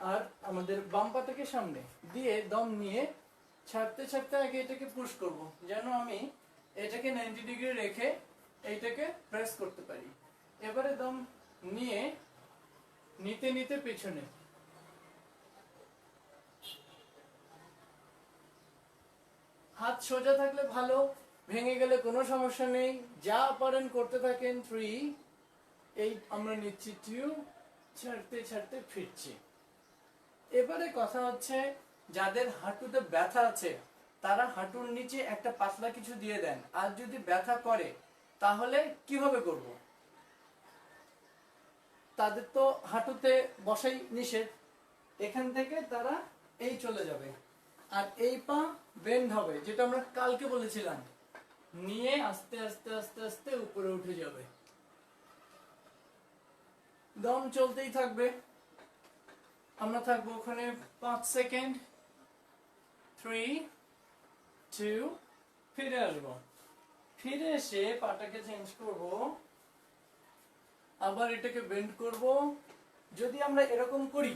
আর আমাদের বাম পাটাকে সামনে দিয়ে দম নিয়ে ছাড়তে ছাড়তে আগে এটাকে পুশ করব, যেন আমি এটাকে 90 ডিগ্রি রেখে এইটাকে প্রেস করতে পারি। এবারে দম নিয়ে নিতে নিতে পেছনে, হাত সোজা থাকলে ভালো, ভেঙে গেলে কোনো সমস্যা নেই, যা পারেন করতে থাকেন। 3 এই আমরা নিচ্ছি 2, ছাড়তে ছাড়তে ফিরছি। এবারে কথা হচ্ছে, যাদের হাঁটুতে ব্যথা আছে তারা হাঁটুর নিচে একটা পাতলা কিছু দিয়ে দেন। আর যদি ব্যথা করে তাহলে কিভাবে করব? তাদের তো হাঁটুতে বসাই নিষেধ, এখান থেকে তারা এই চলে যাবে, আর এই পা বেন্ড হবে, যেটা আমরা কালকে বলেছিলাম, নিয়ে আস্তে আস্তে আস্তে আস্তে উপরে উঠে যাবে। দম চলতেই থাকবে, আমরা থাকবো ওখানে 5 সেকেন্ড। 3 2 ফিরে আসবো, ফিরে এসে পাটাকে চেঞ্জ করব, আবার এটাকে বেন্ড করব। যদি আমরা এরকম করি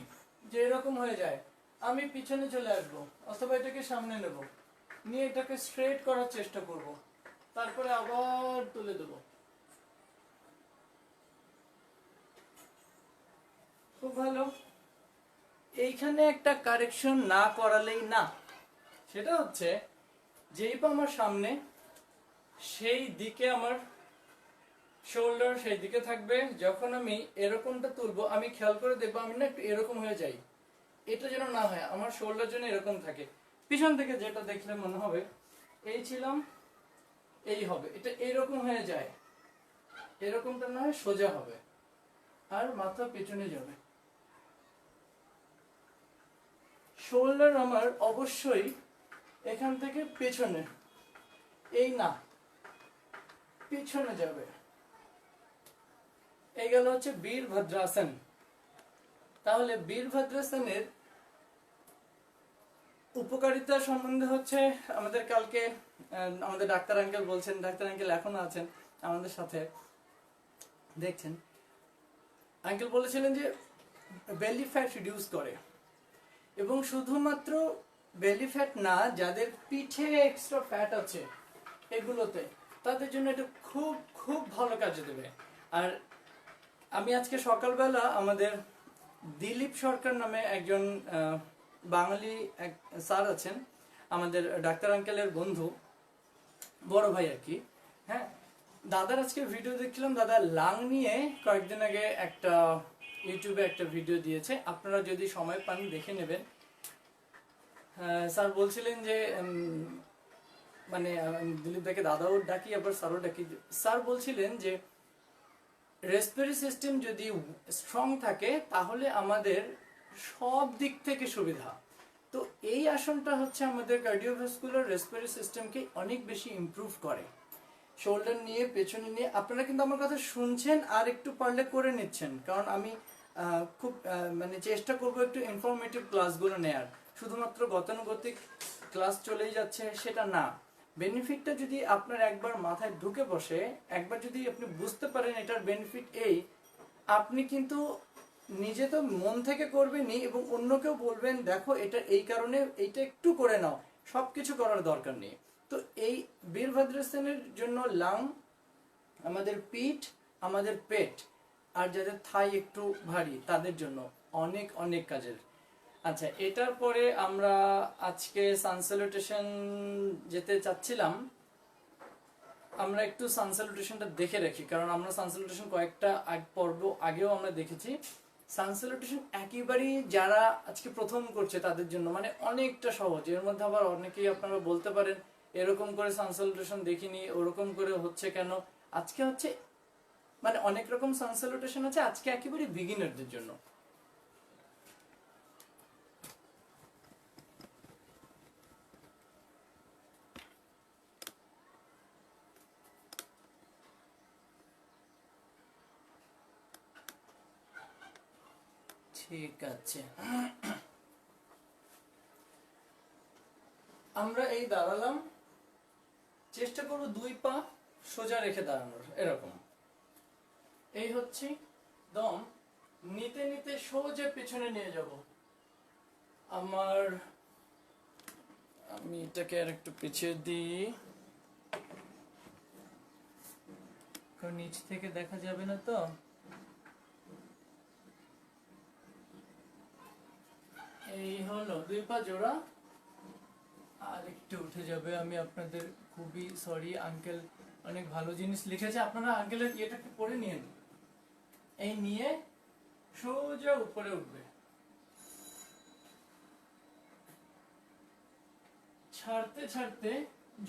যে এরকম হয়ে যায়, আমি পিছনে চলে আসব, অথবা এটাকে সামনে নেব, নিয়ে এটাকে স্ট্রেট করার চেষ্টা করব, তারপরে আবার তুলে দেব। খুব ভালো। এইখানে একটা কারেকশন না করালেই না, সেটা হচ্ছে যেই পা আমার সামনে, সেই দিকে আমার শোল্ডার সেই দিকে থাকবে। যখন আমি এরকমটা তুলবো, আমি খেয়াল করে দেখবো আমি না একটু এরকম হয়ে যাই, এটা যেন না হয়, আমার শোল্ডার যেন এরকম থাকে। পিছন থেকে যেটা দেখলে মনে হবে এই ছিলাম, এই হবে, এটা এরকম হয়ে যায়, এরকমটা না হয় সোজা হবে, আর মাথা পেছনে যাবে। শোল্ডার আমার অবশ্যই এখান থেকে পেছনে, এই না, পিছনে যাবে। এই গেল হচ্ছে বীরভদ্রাসন। তাহলে বীরভদ্রাসনের উপকারিতা সম্বন্ধে হচ্ছে আমাদের কালকে আমাদের ডাক্তার আঙ্কেল বলছেন, ডাক্তার আঙ্কেল এখনো আছেন আমাদের সাথে, দেখছেন। আঙ্কেল বলেছিলেন যে বেলি ফ্যাট রিডিউস করে, এবং শুধুমাত্র বেলি ফ্যাট না, যাদের পিঠে এক্সট্রা ফ্যাট আছে এগুলোতে, তাদের জন্য এটা খুব খুব ভালো কাজে দেবে। আর আমি আজকে সকালবেলা আমাদের দিলীপ সরকার নামে একজন বাঙালি এক স্যার আছেন, আমাদের ডাক্তার আঙ্কেলের বন্ধু, বড় ভাই আর কি। হ্যাঁ, দাদার আজকে ভিডিও দেখছিলাম, দাদা লাং নিয়ে কয়েকদিন আগে একটা ইউটিউবে একটা ভিডিও দিয়েছে, আপনারা যদি সময় পান দেখে নেবেন। স্যার বলছিলেন যে মানে দিলীপ দাকে দাদাও ডাকি আবার স্যারও ডাকি। স্যার বলছিলেন যে রেসপিরেটরি সিস্টেম যদি স্ট্রং থাকে তাহলে আমাদের সব দিক থেকে সুবিধা। তো এই আসনটা হচ্ছে আমাদের কার্ডিওভাস্কুলার রেসপিরেটরি সিস্টেমকে অনেক বেশি ইমপ্রুভ করে। শোল্ডার নিয়ে পেছনে নিয়ে আপনারা কিন্তু আমার কথা শুনছেন আর একটু পারলে করে নিচ্ছেন, কারণ আমি খুব মানে চেষ্টা করব একটু ইনফরমেটিভ ক্লাসগুলো নেয়ার। শুধুমাত্র গতানুগতিক ক্লাস চলেই যাচ্ছে সেটা না। বেনিফিটটা যদি আপনার একবার মাথায় ঢুকে বসে, একবার যদি আপনি বুঝতে পারেন এটার বেনিফিট এই, আপনি কিন্তু নিজে তো মন থেকে করবেনই এবং অন্যকেও বলবেন দেখো এটা এই কারণে, এইটা একটু করে নাও, সবকিছু করার দরকার নেই। তো এই বীরভদ্রাসনের জন্য লাং, আমাদের পিঠ, আমাদের পেট, আর যাদের থাই একটু ভারী তাদের জন্য অনেক অনেক কাজের। আচ্ছা, এটার পরে আমরা আজকে সানস্যালুটেশন যেতে চাচ্ছিলাম। আমরা একটু সানস্যালুটেশনটা দেখে রাখি, কারণ আমরা সানস্যালুটেশন কয়েকটা পর্ব আগেও আমরা দেখেছি। সানস্যালুটেশন একেবারেই যারা আজকে প্রথম করছে তাদের জন্য মানে অনেকটা সহজ। এর মধ্যে আবার অনেকেই আপনারা বলতে পারেন এরকম করে সানস্যালুটেশন দেখিনি, ওরকম করে হচ্ছে কেন। আজকে হচ্ছে মানে অনেক রকম সানস্যালুটেশন আছে, আজকে একেবারে বিগিনারদের জন্য। ঠিক আছে, আমরা এই দাঁড়ালাম, চেষ্টা করব দুই পা সোজা রেখে দাঁড়ানোর, এরকম। এই হচ্ছে দম নিতে নিতে সোজা পেছনে নিয়ে যাব। আমি এটাকে আর একটু পিছিয়ে দিই, কারণ নিচ থেকে দেখা যাবে না। তো এই হলো দুই পা জোড়া, আর একটু উঠে যাবে। আমি আপনাদের খুবই সরি, আঙ্কেল অনেক ভালো জিনিস লিখেছে, আপনারা আঙ্কেলের ইয়েটাকে পড়ে নিন। এই নিয়ে সোজা উপরে উঠবে, ছাড়তে ছাড়তে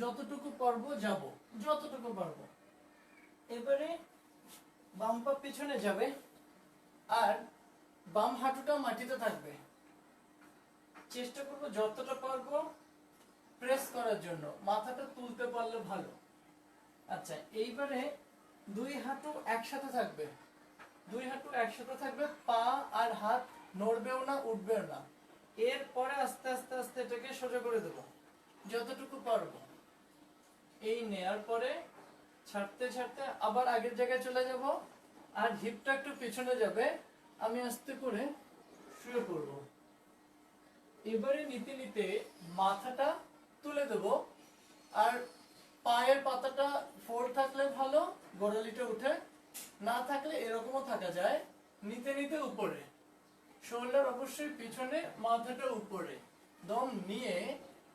যতটুকু পারবো যাব, যতটুকু পারবো। এবারে বাম পা পিছনে যাবে আর বাম হাঁটুটা মাটিতে থাকবে। চেষ্টা করবো যতটা পারবো প্রেস করার জন্য, মাথাটা তুলতে পারলে ভালো। আচ্ছা, এইবারে দুই হাঁটু একসাথে থাকবে, দুই হাঁটু একসাথে থাকবে, পা আর হাত নড়বেও না উঠবেও না। এরপরে আস্তে আস্তে আস্তে এটাকে সোজা করে দেবো যতটুকু পারবো। এই নেয়ার পরে ছাড়তে ছাড়তে আবার আগের জায়গায় চলে যাব, আর হিপটা একটু পিছনে যাবে। আমি আস্তে করে শুয়ে পড়বো। এবারে নিতে নিতে মাথাটা তুলে দেব, আর পায়ের পাতাটা ফোল্ড থাকলে ভালো, গোড়ালিটা উঠে, না থাকলে এরকমও থাকা যায়। নিতে নিতে উপরে, শোল্ডার অবশ্যই পিছনে, মাথাটা উপরে। দম নিয়ে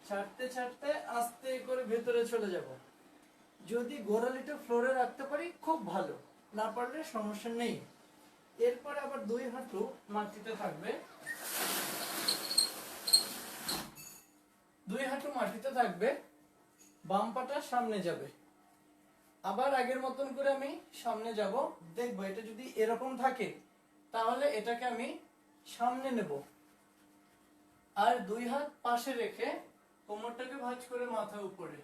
ছাড়তে ছাড়তে আস্তে করে ভেতরে চলে যাব। যদি গোড়ালিটা ফ্লোরে রাখতে পারি খুব ভালো, না পারলে সমস্যা নেই। এরপরে আবার দুই হাঁটু মাটিতে থাকবে, দুই হাঁটু মাটিতে থাকবে, বাম পাটা সামনে যাবে। আবার আগের মতন করে আমি সামনে যাব, দেখবো এটা যদি এরকম থাকে তাহলে এটাকে আমি সামনে নেব, আর দুই হাত পাশে রেখে কোমরটাকে ভাঁজ করে মাথা উপরে।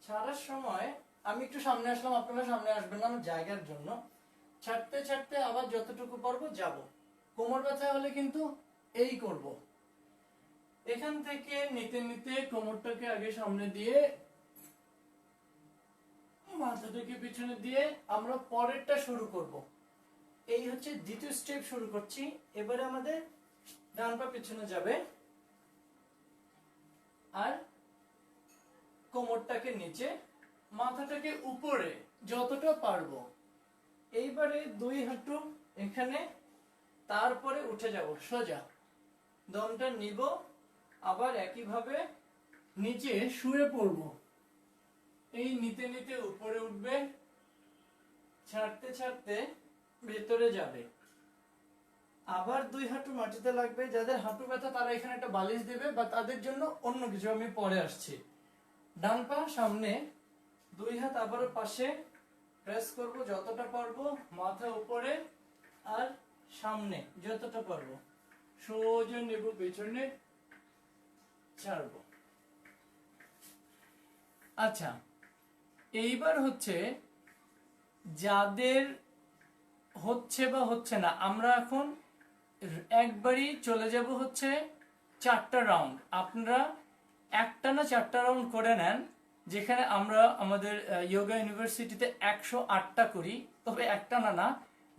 ছাড়ার সময় আমি একটু সামনে আসলাম, আপনারা সামনে আসবেন না আমার জায়গার জন্য। ছাড়তে ছাড়তে আবার যতটুকু পারবো যাব। কোমর ব্যথা হলে কিন্তু এই করব। এখান থেকে নিতে নিতে কোমরটাকে আগে সামনে দিয়ে মাথাটাকে পিছনে দিয়ে আমরা পরেরটা শুরু করব। এই হচ্ছে দ্বিতীয় স্টেপ শুরু করছি। এবারে আমাদের ডান পা পিছনে যাবে আর কোমরটাকে নিচে, মাথাটাকে উপরে যতটা পারবো। এইবারে দুই হাঁটু এখানে, তারপরে উঠে যাব সোজা। দমটা নিব, আবার একইভাবে নিচে শুয়ে পড়ব। এই নিতে নিতে উপরে উঠবে, ছাড়তে ছাড়তে ভেতরে যাবে। আবার 2 হাঁটু মাটিতে লাগবে। যাদের হাঁটু ব্যথা তারা এখানে একটা বালিশ দেবে, বা তাদের জন্য অন্য কিছু, আমি পরে আসছি। ডান পা সামনে, 2 হাত আবারও পাশে, প্রেস করব যতটা পারবো, মাথা উপরে আর সামনে যতটা পারবো, সোজা নেব, পেছনে ছাড়বো। আচ্ছা, এইবার হচ্ছে যাদের হচ্ছে বা হচ্ছে না, আমরা এখন একবারই চলে যাব হচ্ছে 4টা রাউন্ড। আপনারা একটানা 4টা রাউন্ড করে নেন, যেখানে আমরা আমাদের যোগা ইউনিভার্সিটিতে 108টা করি, তবে একটানা না,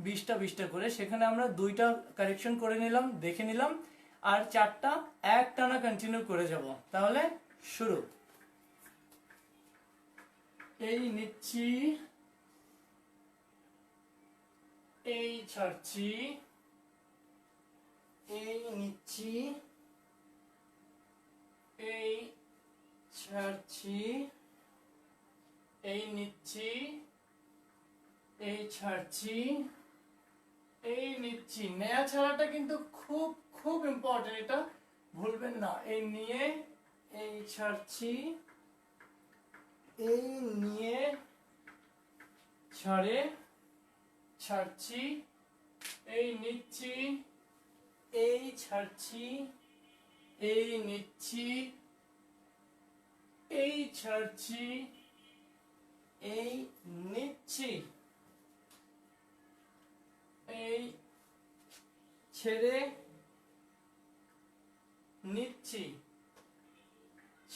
20টা 20টা করে। সেখানে আমরা 2টা কারেকশন করে নিলাম, দেখে নিলাম, আর 4টা একটানা কন্টিনিউ করে যাব। তাহলে শুরু। এই নিচ্ছি, এই ছাড়ছি, এই নিচ্ছি, এই ছাড়ছি, এই নিচ্ছি, এই ছাড়ছি, এই নিচ্ছি। নেয়া ছাড়াটা কিন্তু খুব খুব ইম্পর্টেন্ট, এটা ভুলবেন না। এই নিয়ে, এই ছাড়ছি, এই নিয়ে, ছাড়ে, ছাড়ছি, এই নিচ্ছি, এই ছাড়ছি, এই নিচ্ছি, এই ছাড়ছি, এই নিচ্ছি, এই ছেড়ে নিচ্ছি,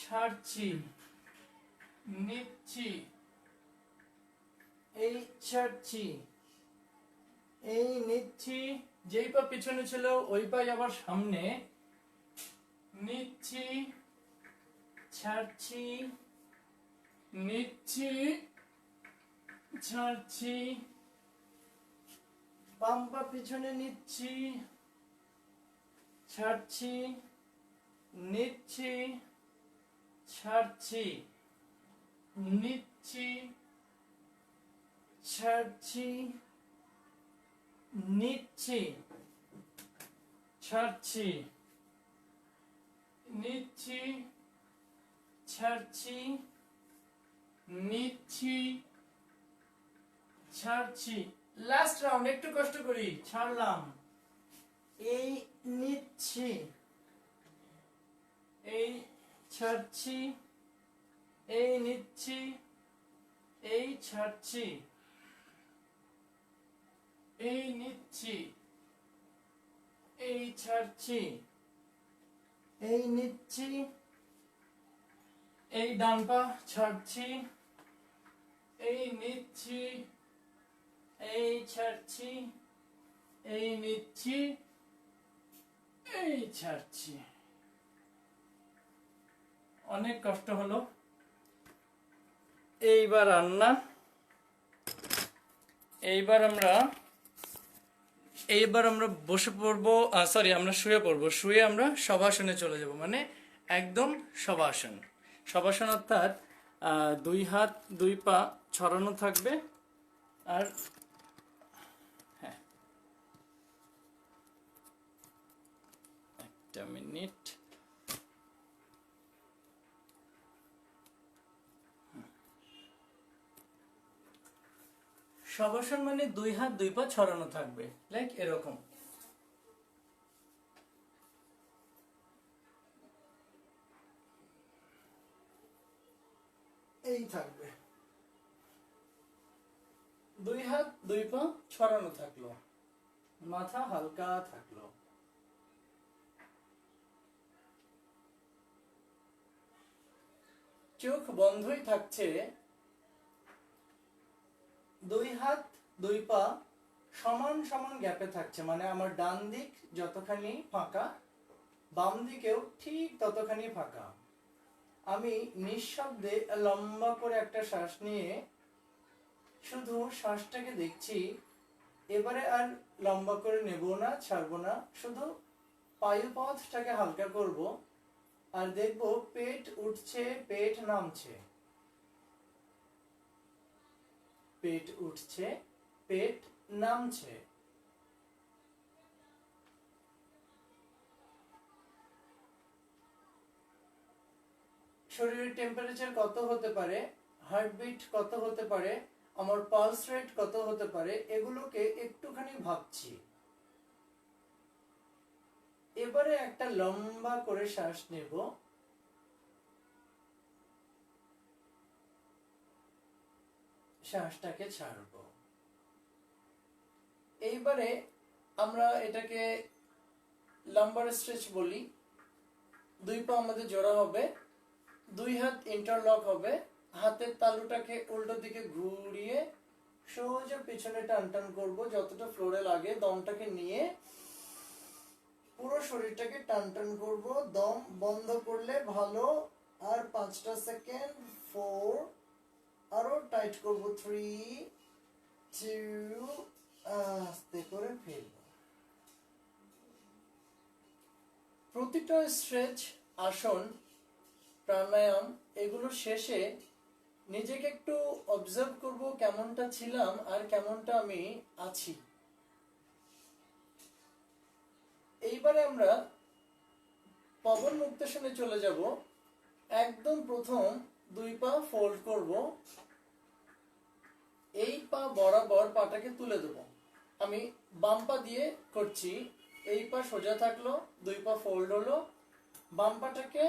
ছাড়ছি, নিচ্ছি, এই ছাড়ছি, এই নিচ্ছি। যেই পা পিছনে ছিল ওই পাই আবার সামনে, নিচ্ছি, ছাড়ছি, নিচ্ছি, ছাড়ছি, বাম পা পিছনে নিচ্ছি, ছাড়ছি, নিচ্ছি, ছাড়ছি, নিচ্ছি, ছাড়ছি, নিচ্ছি, ছাড়ছি, নিচ্ছি, ছাড়ছি, নিচ্ছি, ছাড়ছি। লাস্ট রাউন্ড, একটু কষ্ট করি, ছাড়লাম, এই নিচ্ছি, এই ছাড়ছি, এই নিচ্ছি, এই ছাড়ছি, এই নিচ্ছি, এই ছাড়ছি, এই নিচ্ছি, এই ডান পা ছাড়ছি, এই নিচ্ছি, এই ছাড়ছি, এই নিচ্ছি, এই ছাড়ছি। অনেক কষ্ট হলো। এইবার রান্না, এইবার আমরা বসে পড়বো, সরি, আমরা শুয়ে পড়বো। শুয়ে আমরা শবাসনে চলে যাব, মানে একদম শবাসন। শবাসন অর্থাৎ 2 হাত 2 পা ছড়ানো থাকবে। আর হ্যাঁ, একটা মিনিট। শবাসন মানে 2 হাত 2 পা ছড়ানো থাকবে, লাইক এরকম। এই থাকবে, 2 হাত 2 পা ছড়ানো থাকলো, মাথা হালকা থাকলো। চোখ বন্ধই থাকছে। 2 হাত 2 পা সমান সমান গ্যাপে থাকছে, মানে আমার ডান দিক যতখানি ফাঁকা, বাম দিকেও ঠিক ততখানি ফাঁকা। আমি নিঃশব্দে লম্বা করে একটা শ্বাস নিয়ে শুধু শ্বাসটাকে দেখছি। এবারে আর লম্বা করে নেব না, ছাড়বো না, শুধু পায়ুপথটাকে হালকা করব, আর দেখব পেট উঠছে, পেট নামছে, পেট উঠছে, পেট নামছে। শরীরের টেম্পারেচার কত হতে পারে, হার্টবিট কত হতে পারে, আমার পালস রেট কত হতে পারে, এগুলোকে একটুখানি ভাবছি। এবারে একটা লম্বা করে শ্বাস নেব, শ্বাসটাকে ছাড়ব। এইবারে আমরা এটাকে লাম্বার স্ট্রেচ বলি। দুই পা আমাদের জোড়া হবে, দুই হাত ইন্টারলক হবে, হাতের তালুটাকে উল্টো দিকে ঘুরিয়ে সোজা পিছনে টান টান করবো যতটা ফ্লোরে লাগে। দমটাকে নিয়ে পুরো শরীরটাকে টান টান করবো, দম বন্ধ করলে ভালো। আর 5টা সেকেন্ড, 4, আরো টাইট করবো, 3, 2, আস্তে করে ফেলবো। প্রতিটা স্ট্রেচ, আসন, প্রাণায়াম এগুলো শেষে নিজেকে একটু অবজার্ভ করব কেমনটা ছিলাম আর কেমনটা আমি আছি। এইবারে আমরা পবন মুক্তাসনে চলে যাব। একদম প্রথম দুই পা ফোল্ড করব, এই পা বরাবর পাটাকে তুলে দেব। আমি বাম পা দিয়ে করছি, এই পা সোজা থাকলো, দুই পা ফোল্ড হলো, বাম পাটাকে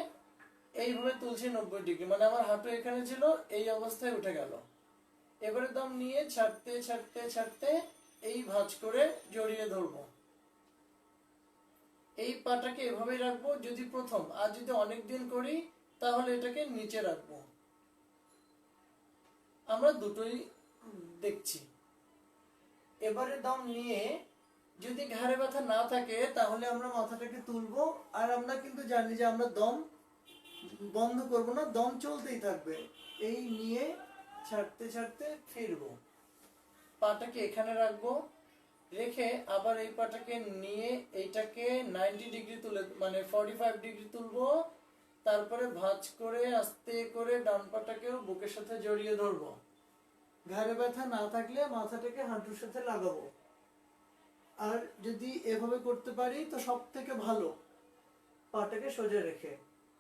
এইভাবে তুলছি 90 ডিগ্রি, মানে আমার হাঁটু এখানে ছিল, এই অবস্থায় উঠে গেল। এবারে দম নিয়ে ছাড়তে ছাড়তে ছাড়তে এই ভাঁজ করে জড়িয়ে ধরবো। এই পাটাকে এভাবেই রাখবো যদি প্রথম, আর যদি অনেক দিন করি তাহলে এটাকে নিচে রাখবো। আমরা দুটোই দেখছি। এবারে দম নিয়ে যদি ঘাড়ে ব্যথা না থাকে তাহলে আমরা মাথাটাকে তুলবো। আর আমরা কিন্তু জানি যে আমরা দম বন্ধ করব না, দম চলতেই থাকবে। এই নিয়ে ছাড়তে ছাড়তে ফিরবো, পাটাকে এখানে রাখবো, রেখে আবার এই পাটাকে নিয়ে এইটাকে 90 ডিগ্রি তুলে, মানে 45 ডিগ্রি তুলবো। তারপরে ভাঁজ করে আস্তে করে ডান পাটাকেও বুকের সাথে জড়িয়ে ধরবো। ঘাড়ে ব্যথা না থাকলে মাথাটাকে হাঁটুর সাথে লাগাবো। আর যদি এভাবে করতে পারি তো সব থেকে ভালো, পাটাকে সোজা রেখে।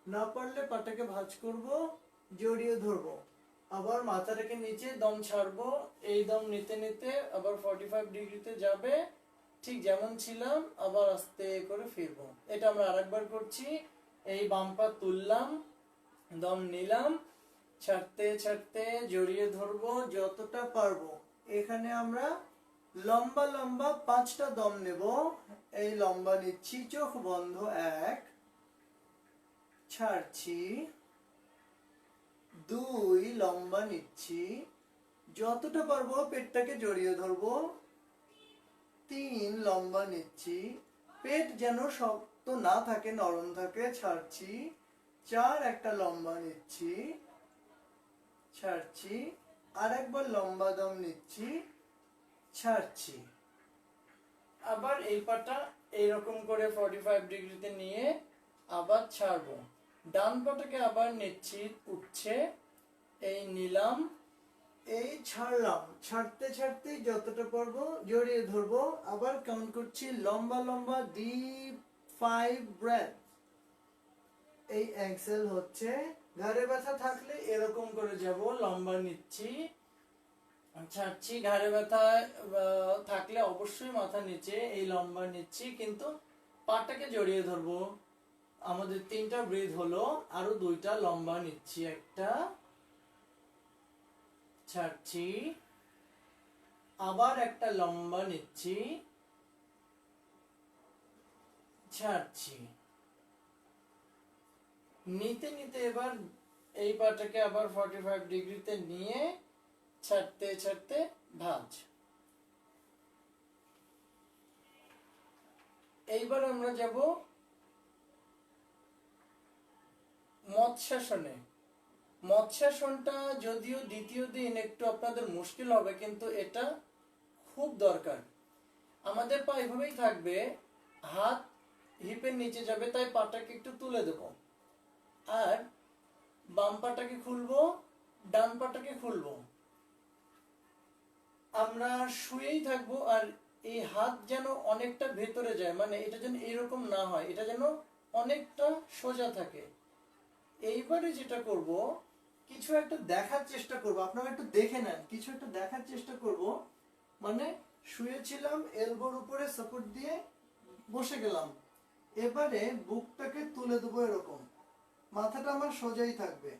না পারলে পাটাকে ভাঁজ করব, জড়িয়ে ধরবো, আবার মাথাটাকে নিচে, দম ছাড়বো। এই দম নিতে নিতে আবার 45 ডিগ্রিতে যাবে, ঠিক যেমন ছিলাম, আবার আস্তে করে ফিরবো। এটা আমরা আরেকবার করছি। এই বাম পা তুললাম, দম নিলাম, ছাড়তে ছাড়তে জড়িয়ে ধরবো যতটা পারবো। এখানে আমরা লম্বা লম্বা 5টা দম নেব। এই লম্বা নিচ্ছি, চোখ বন্ধ, 1, ছাড়ছি, 2, লম্বা নিচ্ছি, যতটা পারবো পেটটাকে জড়িয়ে ধরবো, 3, লম্বা নিচ্ছি, পেট যেন শক্ত না থাকে, নরম থাকে, ছাড়ছি, 4, একটা লম্বা নিচ্ছি, ছাড়ছি, আরেকবার লম্বা দম নিচ্ছি, ছাড়ছি। আবার এই পাটা এইরকম করে 45 ডিগ্রিতে নিয়ে আবার ছাড়বো। ডান পাটাকে আবার নিচ্ছি, উঠছে, এই নিলাম, এই ছাড়লাম, ছাড়তে ছাড়তে যতটা পারবো জড়িয়ে ধরবো। আবার কাউন্ট করছি, লম্বা লম্বা, ডিপ 5 ব্রেথ। এই এক্সেল হচ্ছে। ঘাড়ে ব্যথা থাকলে এরকম করে যাব, লম্বা নিচ্ছি, ছাড়ছি। ঘাড়ে ব্যথা থাকলে অবশ্যই মাথা নিচে, এই লম্বা নিচ্ছি, কিন্তু পাটাকে জড়িয়ে ধরবো। আমাদের 3টা ব্রিথ হলো, আরো 2টা লম্বা নিচ্ছি, একটা, ছাড়ছি, আবার একটা লম্বা নিচ্ছি, ছাড়ছি। নিতে নিতে এবার এই পাটাকে আবার 45 ডিগ্রিতে নিয়ে ছাড়তে ছাড়তে ভাঁজ। এইবার আমরা যাব মৎস্যাসনে। মৎস্যাসনটা যদিও দ্বিতীয় দিন একটু আপনাদের মুশকিল হবে, কিন্তু এটা খুব দরকার। আমাদের পা এভাবেই থাকবে, হাত হিপের নিচে যাবে, তাই পাটাকে একটু তুলে দেব। আর বাম পাটাকে খুলবো, ডান পাটাকে খুলবো। আমরা শুয়েই থাকবো, আর এই হাত যেন অনেকটা ভেতরে যায়, মানে এটা যেন এরকম না হয়, এটা যেন অনেকটা সোজা থাকে। এইবারে যেটা করব, কিছু একটা দেখার চেষ্টা করব, আপনারা একটু দেখে নেন, কিছু একটা দেখার চেষ্টা করব। মানে শুয়েছিলাম, এলবোর উপরে সাপোর্ট দিয়ে বসে গেলাম, এবারে বুকটাকে তুলে দেবো এরকম, মাথাটা আমার সোজাই থাকবে,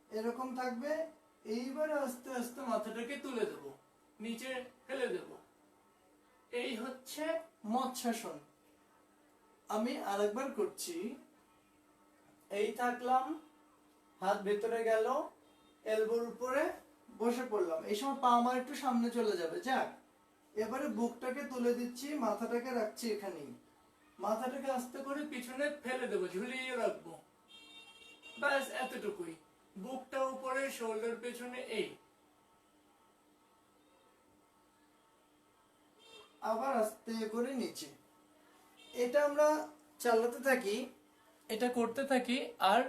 এরকম থাকবে। এইবারে আস্তে আস্তে মাথাটাকে তুলে দেব, নিচে ফেলে দেব। এই হচ্ছে মৎস্যাসন। আমি আরেকবার করছি। এই থাকলাম, হাত ভেতরে গেল, এলবোর উপরে বসে পড়লাম, এই সময় পা আমার একটু সামনে চলে যাবে। যাক, এবারে বুকটাকে তুলে দিচ্ছি, মাথাটাকে রাখছি এখানেই, মাথাটাকে আস্তে করে পিছনে ফেলে দেবো, ঝুলিয়ে রাখবো, ব্যাস এতটুকুই। বুকটা উপরে, শোল্ডার পেছনে, এই। আবার আস্তে করে নিচে। এটা আমরা চালাতে থাকি, এটা করতে থাকি, আর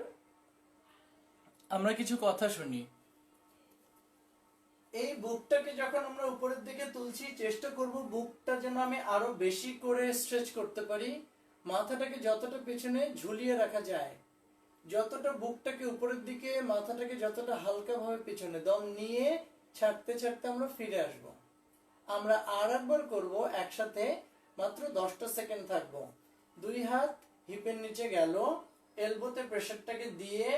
আমরা কিছু কথা শুনি। এই বুকটাকে যখন আমরা উপরের দিকে তুলছি, চেষ্টা করব বুকটা যেন আমি আরো বেশি করে স্ট্রেচ করতে পারি, মাথাটাকে যতটা পেছনে ঝুলিয়ে রাখা যায়, যতটা বুকটাকে উপরের দিকে, মাথাটাকে যতটা হালকা ভাবে পিছনে, দম নিয়ে ছাড়তে ছাড়তে আমরা ফিরে আসব। আমরা আর একবার করব একসাথে, মাত্র 10টা সেকেন্ড থাকবো। দুই হাত হিপের নিচে গেল, এলবোতে প্রেসারটাকে দিয়ে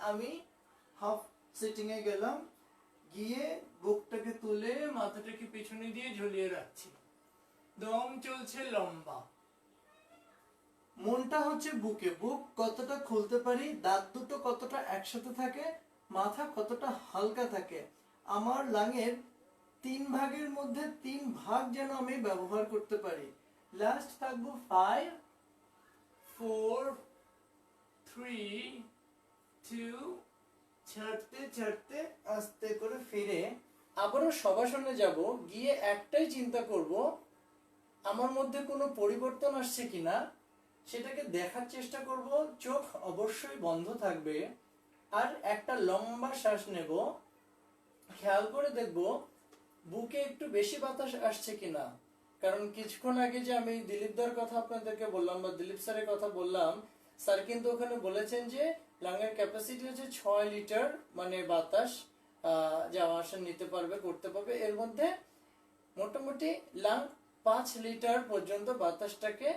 আমি হাফ সিটিং এ গেলাম, গিয়ে বুকটাকে তুলে মাথাটাকে পিছনে দিয়ে ঝুলিয়ে রাখছি, দম চলছে লম্বা। মনটা হচ্ছে বুকে, বুক কতটা খুলতে পারি, দাঁত দুটো কতটা একসাথে থাকে, মাথা কতটা হালকা থাকে, আমার লাঙের 3 ভাগের মধ্যে 3 ভাগ যেন আমি ব্যবহার করতে পারি। লাস্ট থাকবো 5 4 3 2, ছাড়তে ছাড়তে আস্তে করে ফিরে আবারও শবাসনে যাব। গিয়ে একটাই চিন্তা করব, আমার মধ্যে কোনো পরিবর্তন আসছে কিনা সেটাকে দেখার চেষ্টা করব। চোখ অবশ্যই বন্ধ থাকবে, আর একটা লম্বা শ্বাস নেব। খেয়াল করে দেখব বুকে একটু বেশি বাতাস আসছে কিনা, কারণ কিছুক্ষণ আগে যে আমি দিলীপদার কথা আপনাদেরকে বললাম, বা দিলীপ স্যারের কথা বললাম, স্যার কিন্তু ওখানে বলেছেন যে লাংয়ের ক্যাপাসিটি হচ্ছে 6 লিটার, মানে বাতাস যাওয়া আসা নিতে পারবে, করতে পারবে। এর মধ্যে মোটামুটি লাং 5 লিটার পর্যন্ত বাতাসটাকে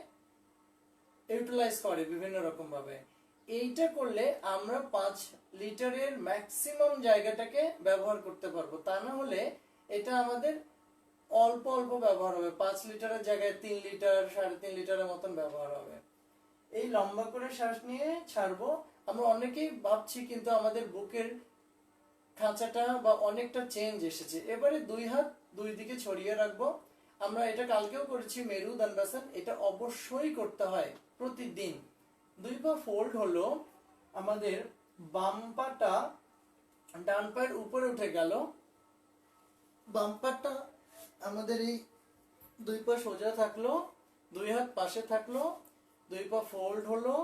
ইউটিলাইজ করে বিভিন্ন রকম ভাবে। এইটা করলে আমরা 5 লিটারের ম্যাক্সিমাম জায়গাটাকে ব্যবহার করতে পারবো। তা না হলে এটা আমাদের অল্প অল্প ব্যবহার হবে, 5 লিটারের জায়গায় 3 লিটার 3.5 লিটারের মতন ব্যবহার হবে। এই লম্বা করে শ্বাস নিয়ে ছাড়বো। আমরা অনেকেই ভাবছি কিন্তু আমাদের বুকের খাঁচাটা বা অনেকটা চেঞ্জ এসেছে। এবারে 2 হাত 2 দিকে ছড়িয়ে রাখবো। আমরা এটা কালকেও করেছি, মেরু দণ্ডাসন, এটা অবশ্যই করতে হয় প্রতিদিন। 2 পা ফোল্ড হলো, আমাদের বাম পাটা ডান পায়ের উপরে উঠে গেল, বাম পাটা আমাদের এই 2 পা সোজা থাকলো, 2 হাত পাশে থাকলো, 2 পা ফোল্ড হলো,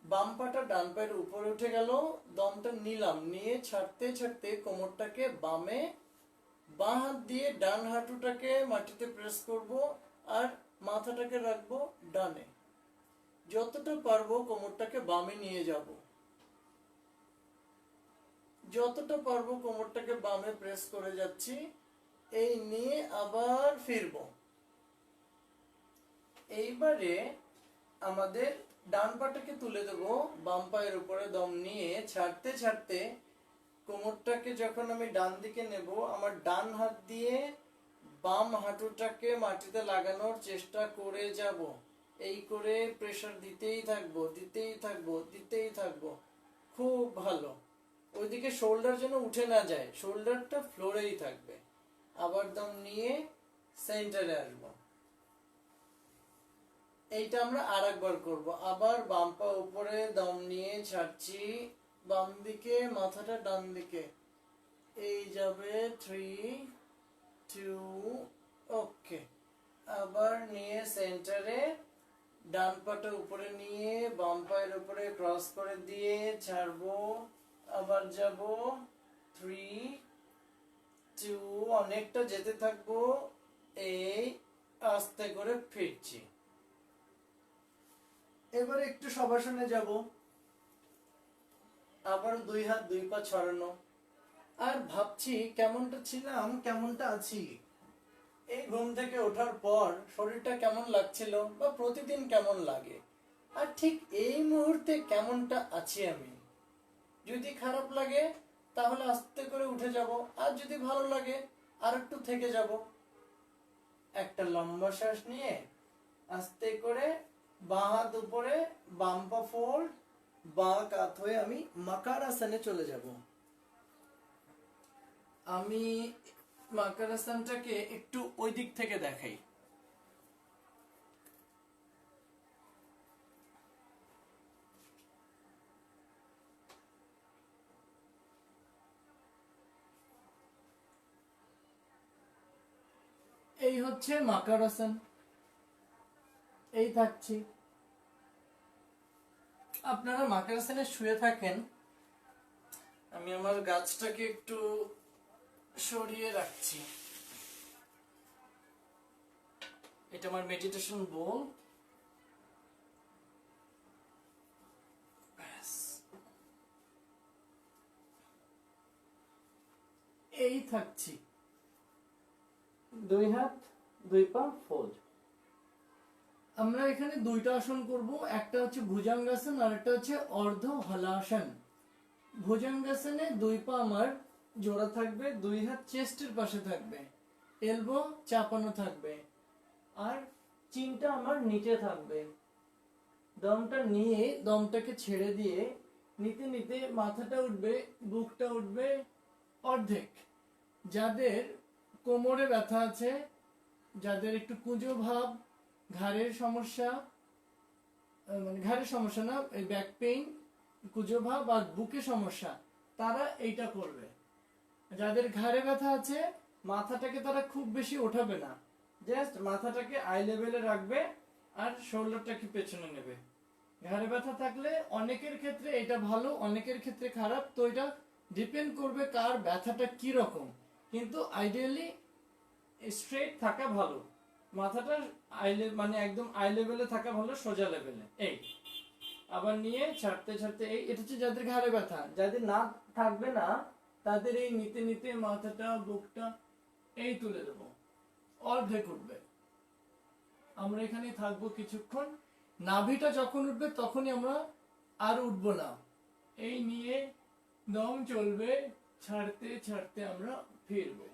বাম পাটা ডান পায়ের উপরে উঠে গেল, দমটা নিলাম, নিয়ে ছাড়তে ছাড়তে কোমরটাকে বামে, বাঁ হাত দিয়ে ডান হাঁটুটাকে মাটিতে প্রেস করব, আর মাথাটাকে রাখবো ডানে। যতটা পারবো কোমরটাকে বামে নিয়ে যাব, যতটা পারবো কোমরটাকে বামে প্রেস করে যাচ্ছি। এই নিয়ে আবার ফিরবো। এইবারে আমাদের ডান পাটাকে তুলে দেব, বাম পায়ের উপরে দম নিয়ে ছাড়তে ছাড়তে কোমরটাকে যখন আমি ডান দিকে নেব, আমার ডান হাত দিয়ে বাম হাঁটুটাকে মাটিতে লাগানোর চেষ্টা করে যাব। এই করে প্রেসার দিতেই থাকবো, দিতেই থাকবো, দিতেই থাকবো। খুব ভালো। ওইদিকে শোল্ডার যেন উঠে না যায়, শোল্ডারটা ফ্লোরেই থাকবে। আবার দম নিয়ে সেন্টারে আসবো। এইটা আমরা আর একবার করবো। আবার বাম পা উপরে দম নিয়ে ছাড়ছি, বাম দিকে, মাথাটা ডান দিকে। এই যাবে 3 2, ওকে। আবার নিয়ে সেন্টারে, ডান পাটা উপরে নিয়ে বাম পায়ের উপরে ক্রস করে দিয়ে ছাড়বো। আবার যাব 3 2, অনেকটা যেতে থাকবো। এই আস্তে করে ফিরছি। এবার একটু শবাসনে যাব। আবার 2 হাত 2 পা ছড়ানো। আর ভাবছি কেমনটা ছিলাম, কেমনটা আছি। এই ঘুম থেকে ওঠার পর শরীরটা কেমন লাগছিল বা প্রতিদিন কেমন লাগে, আর ঠিক এই মুহূর্তে কেমনটা আছি আমি। যদি খারাপ লাগে তাহলে আস্তে করে উঠে যাব, আর যদি ভালো লাগে আর একটু থেকে যাব। একটা লম্বা শ্বাস নিয়ে আস্তে করে বাঁ হাত উপরে, বাম পা ফোল্ড, বাঁ কাত হয়ে আমি মাকার আসনে চলে যাব। আমি মাকার আসনটাকে একটু ওই দিক থেকে দেখাই। এই হচ্ছে মাকার আসন, এই থাকছি। আপনারা মাকার আসনে শুয়ে থাকেন, আমি আমার গাছটাকে একটু সরিয়ে রাখছি। এটা আমার মেডিটেশন বোল। এই থাকছি, 2 হাত 2 পা ফোল্ড। আমরা এখানে 2টা আসন করব, একটা হচ্ছে ভুজঙ্গাসন আর একটা হচ্ছে অর্ধ হলাসন। ভুজঙ্গাসনে 2 পা আমার জোড়া থাকবে, 2 হাত চেস্টের পাশে থাকবে, এলবো চাপানো থাকবে, আর চিনটা আমার নিচে থাকবে। দমটা নিয়ে দমটাকে ছেড়ে দিয়ে নিতে নিতে মাথাটা উঠবে, বুকটা উঠবে অর্ধেক। যাদের কোমরে ব্যথা আছে, যাদের একটু কুঁজো ভাব, ঘাড়ের সমস্যা, মানে ঘাড়ের সমস্যা না, এই ব্যাক পেইন, কুঁজো ভাব আর বুকে সমস্যা, তারা এইটা করবে। যাদের ঘাড়ে ব্যথা আছে, মাথাটাকে তারা খুব বেশি ওঠাবে না, জাস্ট মাথাটাকে আই লেভেলে রাখবে আর শোল্ডারটাকে পেছনে নেবে। ঘাড়ে ব্যথা থাকলে অনেকের ক্ষেত্রে এটা ভালো, অনেকের ক্ষেত্রে খারাপ, তো এটা ডিপেন্ড করবে কার ব্যথাটা কি রকম। কিন্তু আইডিয়ালি স্ট্রেট থাকা ভালো, মাথাটা মানে একদম আই লেভেলে থাকা ভালো, সোজা লেভেলে। এই আবার নিয়ে ছাড়তে ছাড়তে, এই এটা হচ্ছে যাদের ঘাড়ে ব্যথা। যাদের না থাকবে না, তাদের এই নিতে নিতে মাথাটা, বুকটা এই তুলে দেবো, অর্ধেক উঠবে। আমরা এখানে থাকবো কিছুক্ষণ। নাভিটা যখন উঠবে তখনই আমরা আর উঠবো না, এই নিয়ে দম চলবে, ছাড়তে ছাড়তে আমরা ফিরবো।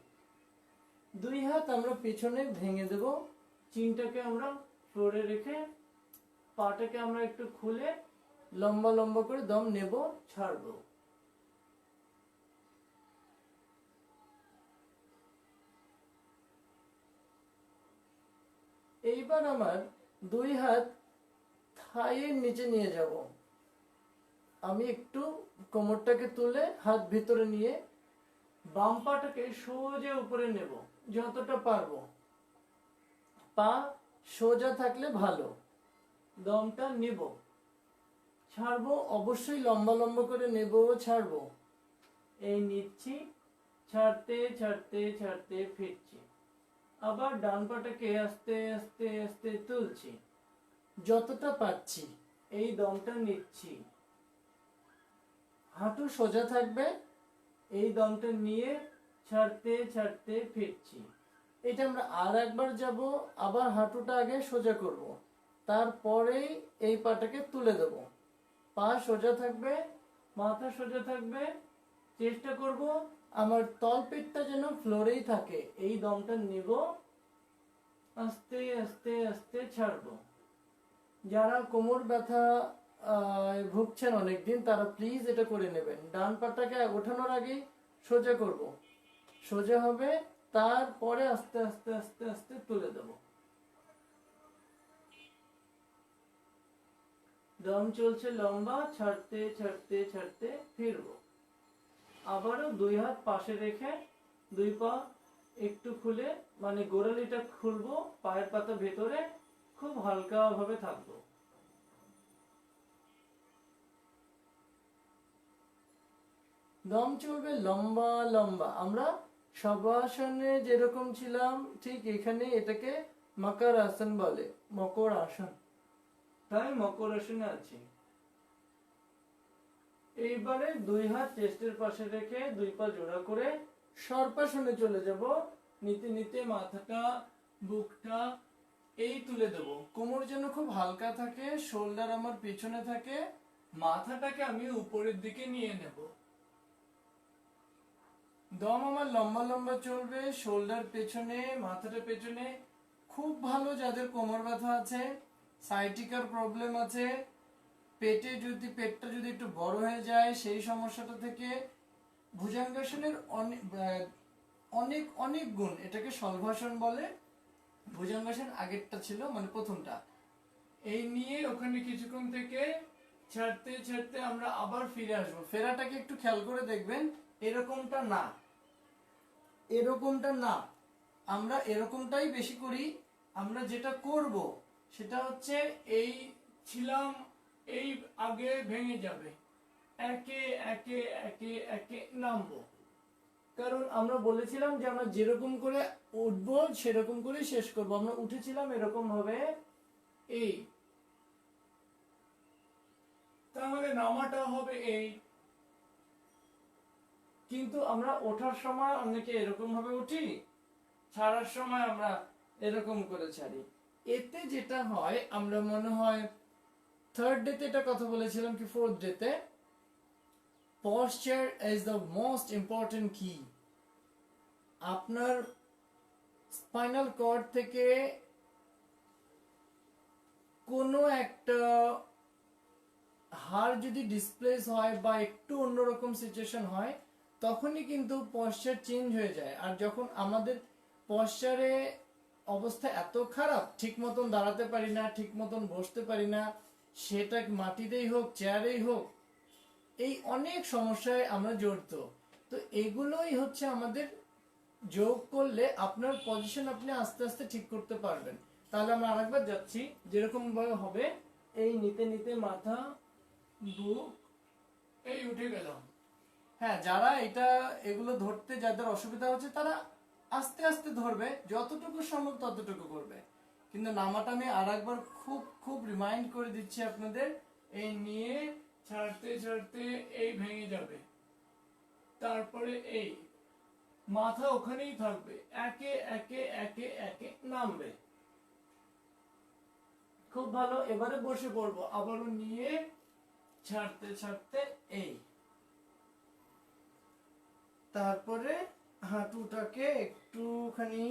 2 হাত আমরা পেছনে ভেঙে দেব, চিনটাকে আমরা ফ্লোরে রেখে পাটাকে আমরা একটু খুলে লম্বা লম্বা করে দম নেব, ছাড়বো। এইবার আমার 2 হাত থাইয়ের নিচে নিয়ে যাব। আমি একটু কোমরটাকে তুলে হাত ভিতরে নিয়ে বাম পাটাকে সোজা উপরে নেব যতটা পারবো। পা সোজা থাকলে ভালো। দমটা নেব, ছাড়বো, অবশ্যই লম্বা লম্বা করে নেব, ছাড়বো। এই নিচ্ছি, ছাড়তে ছাড়তে ছাড়তে ফিরছি। আবার ডান পাটাকে আস্তে আস্তে আস্তে তুলছি, যতটা পাচ্ছি। এই দমটা নিচ্ছি, হাঁটু সোজা থাকবে, এই দমটা নিয়ে ছাড়তে ছাড়তে ফিরছি। এটা আমরা আর একবার যাব, আবার হাঁটুটা আগে সোজা করব, তারপরেই এই পাটাকে তুলে দেব। পা সোজা থাকবে, মাথা সোজা থাকবে, চেষ্টা করব আমার তলপেটটা যেন ফ্লোরেই থাকে। এই দমটা নিব, আস্তে আস্তে আস্তে ছাড়বো। যারা কোমর ব্যথা ভুগছেন অনেকদিন, তারা প্লিজ এটা করে নেবেন। ডান পাটাকে ওঠানোর আগেই সোজা করব, সোজা হবে, তারপরে আস্তে আস্তে আস্তে আস্তে তুলে দেব। দম চলছে লম্বা, ছাড়তে ছাড়তে ছাড়তে ফিরবো। আবারও 2 হাত পাশে রেখে 2 পা একটু খুলে, মানে গোড়ালিটা খুলবো, পায়ের পাতা ভেতরে, খুব হালকা ভাবে থাকবো। দম চলবে লম্বা লম্বা। আমরা শবাসনে যেরকম ছিলাম, ঠিক এখানে এটাকে মকর আসন বলে, মকর আসন, তাই মকর আসনে আছি। এইবারে দুই হাত চেস্টের পাশে রেখে দুই পা জোড়া করে সর্পাসনে চলে যাব। নিতে নিতে মাথাটা, বুকটা এই তুলে দেব। কোমর যেন খুব হালকা থাকে, শোল্ডার আমার পেছনে থাকে, মাথাটাকে আমি উপরের দিকে নিয়ে নেব। দম আমার লম্বা লম্বা চলবে, শোল্ডার পেছনে, মাথাটা পেছনে। খুব ভালো যাদের কোমর ব্যথা আছে, সাইটিকার প্রবলেম আছে, পেটটা যদি একটু বড় হয়ে যায়, সেই সমস্যাটা থেকে ভুজঙ্গাসনের অনেক অনেক গুণ। এটাকে শলভাসন বলে। ভুজঙ্গাসন আগেরটা ছিল, মানে প্রথমটা। এই নিয়ে ওখানে কিছুক্ষণ থেকে ছাড়তে ছাড়তে আমরা আবার ফিরে আসবো। ফেরাটাকে একটু খেয়াল করে দেখবেন, এরকমটা না, এরকমটা না, আমরা এরকমটাই বেশি করি। আমরা যেটা করব সেটা হচ্ছে এই ছিলাম, এই আগে ভেঙে যাবে, একে একে একে একে নামবো। কারণ আমরা বলেছিলাম যে আমরা যেরকম করে উঠবো সেরকম করে শেষ করব। আমরা উঠেছিলাম এরকম ভাবে, এই, তাহলে নামাটা হবে এই। কিন্তু আমরা ওঠার সময় অনেকে এরকম ভাবে উঠি, ছাড়ার সময় আমরা এরকম করে ছাড়ি। এতে যেটা হয়, আমরা মনে হয় থার্ড ডেতে এটা কথা বলেছিলাম কি ফোর্থ ডেতে, posture is the most important key। আপনার স্পাইনাল কর্ড থেকে কোনো একটা হাড় যদি ডিসপ্লেস হয় বা একটু অন্যরকম সিচুয়েশন হয়, তখনই কিন্তু পশ্চার চেঞ্জ হয়ে যায়। আর যখন আমাদের পশ্চারে অবস্থা এত খারাপ, ঠিক মতন দাঁড়াতে পারি না, ঠিক মতন বসতে পারি না, সেটা মাটিতেই হোক চেয়ারেই হোক, এই অনেক সমস্যায় আমরা জড়িত। তো এগুলোই হচ্ছে আমাদের, যোগ করলে আপনার পজিশন আপনি আস্তে আস্তে ঠিক করতে পারবেন। তাহলে আমরা আরেকবার যাচ্ছি, যেরকম ভাবে হবে, এই নিতে নিতে মাথা, বুক, এই উঠে গেলাম। হ্যাঁ, যারা এগুলো ধরতে যাদের অসুবিধা হচ্ছে তারা আস্তে আস্তে ধরবে, যতটুকু সম্ভব ততটুকু করবে। কিন্তু নামাটা আমি আরেকবার খুব খুব রিমাইন্ড করে দিচ্ছি আপনাদের, এই নিয়ে ছাড়তে ছাড়তে এই ভেঙে যাবে, তারপরে এই মাথা ওখানেই থাকবে, একে একে একে একে নামবে। খুব ভালো। এবারে বসে পড়বো, আবারও নিয়ে ছাড়তে ছাড়তে এই, তারপরে হাঁটুটাকে একটুখানি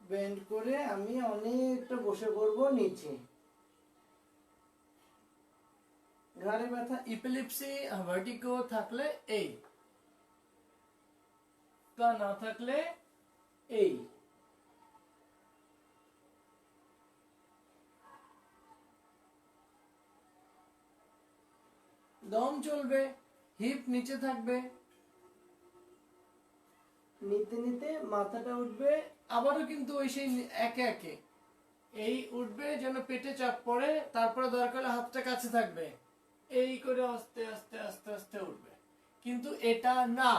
বেন্ড করে আমি অনেকটা বসে পড়বো নিচে। ঘাড়ে ব্যথা, ইপিলিপসি, ভার্টিগো থাকলে এই, তা না থাকলে এই। দম চলবে, হিপ নিচে থাকবে, নিতে নিতে মাথাটা উঠবে, আবারও কিন্তু ওই সেই একে একে এই উঠবে, যেন পেটে চাপ পড়ে, তারপরে দরকার হলে হাতটা কাছে থাকবে, এই করে আস্তে আস্তে আস্তে আস্তে উঠবে। কিন্তু এটা না,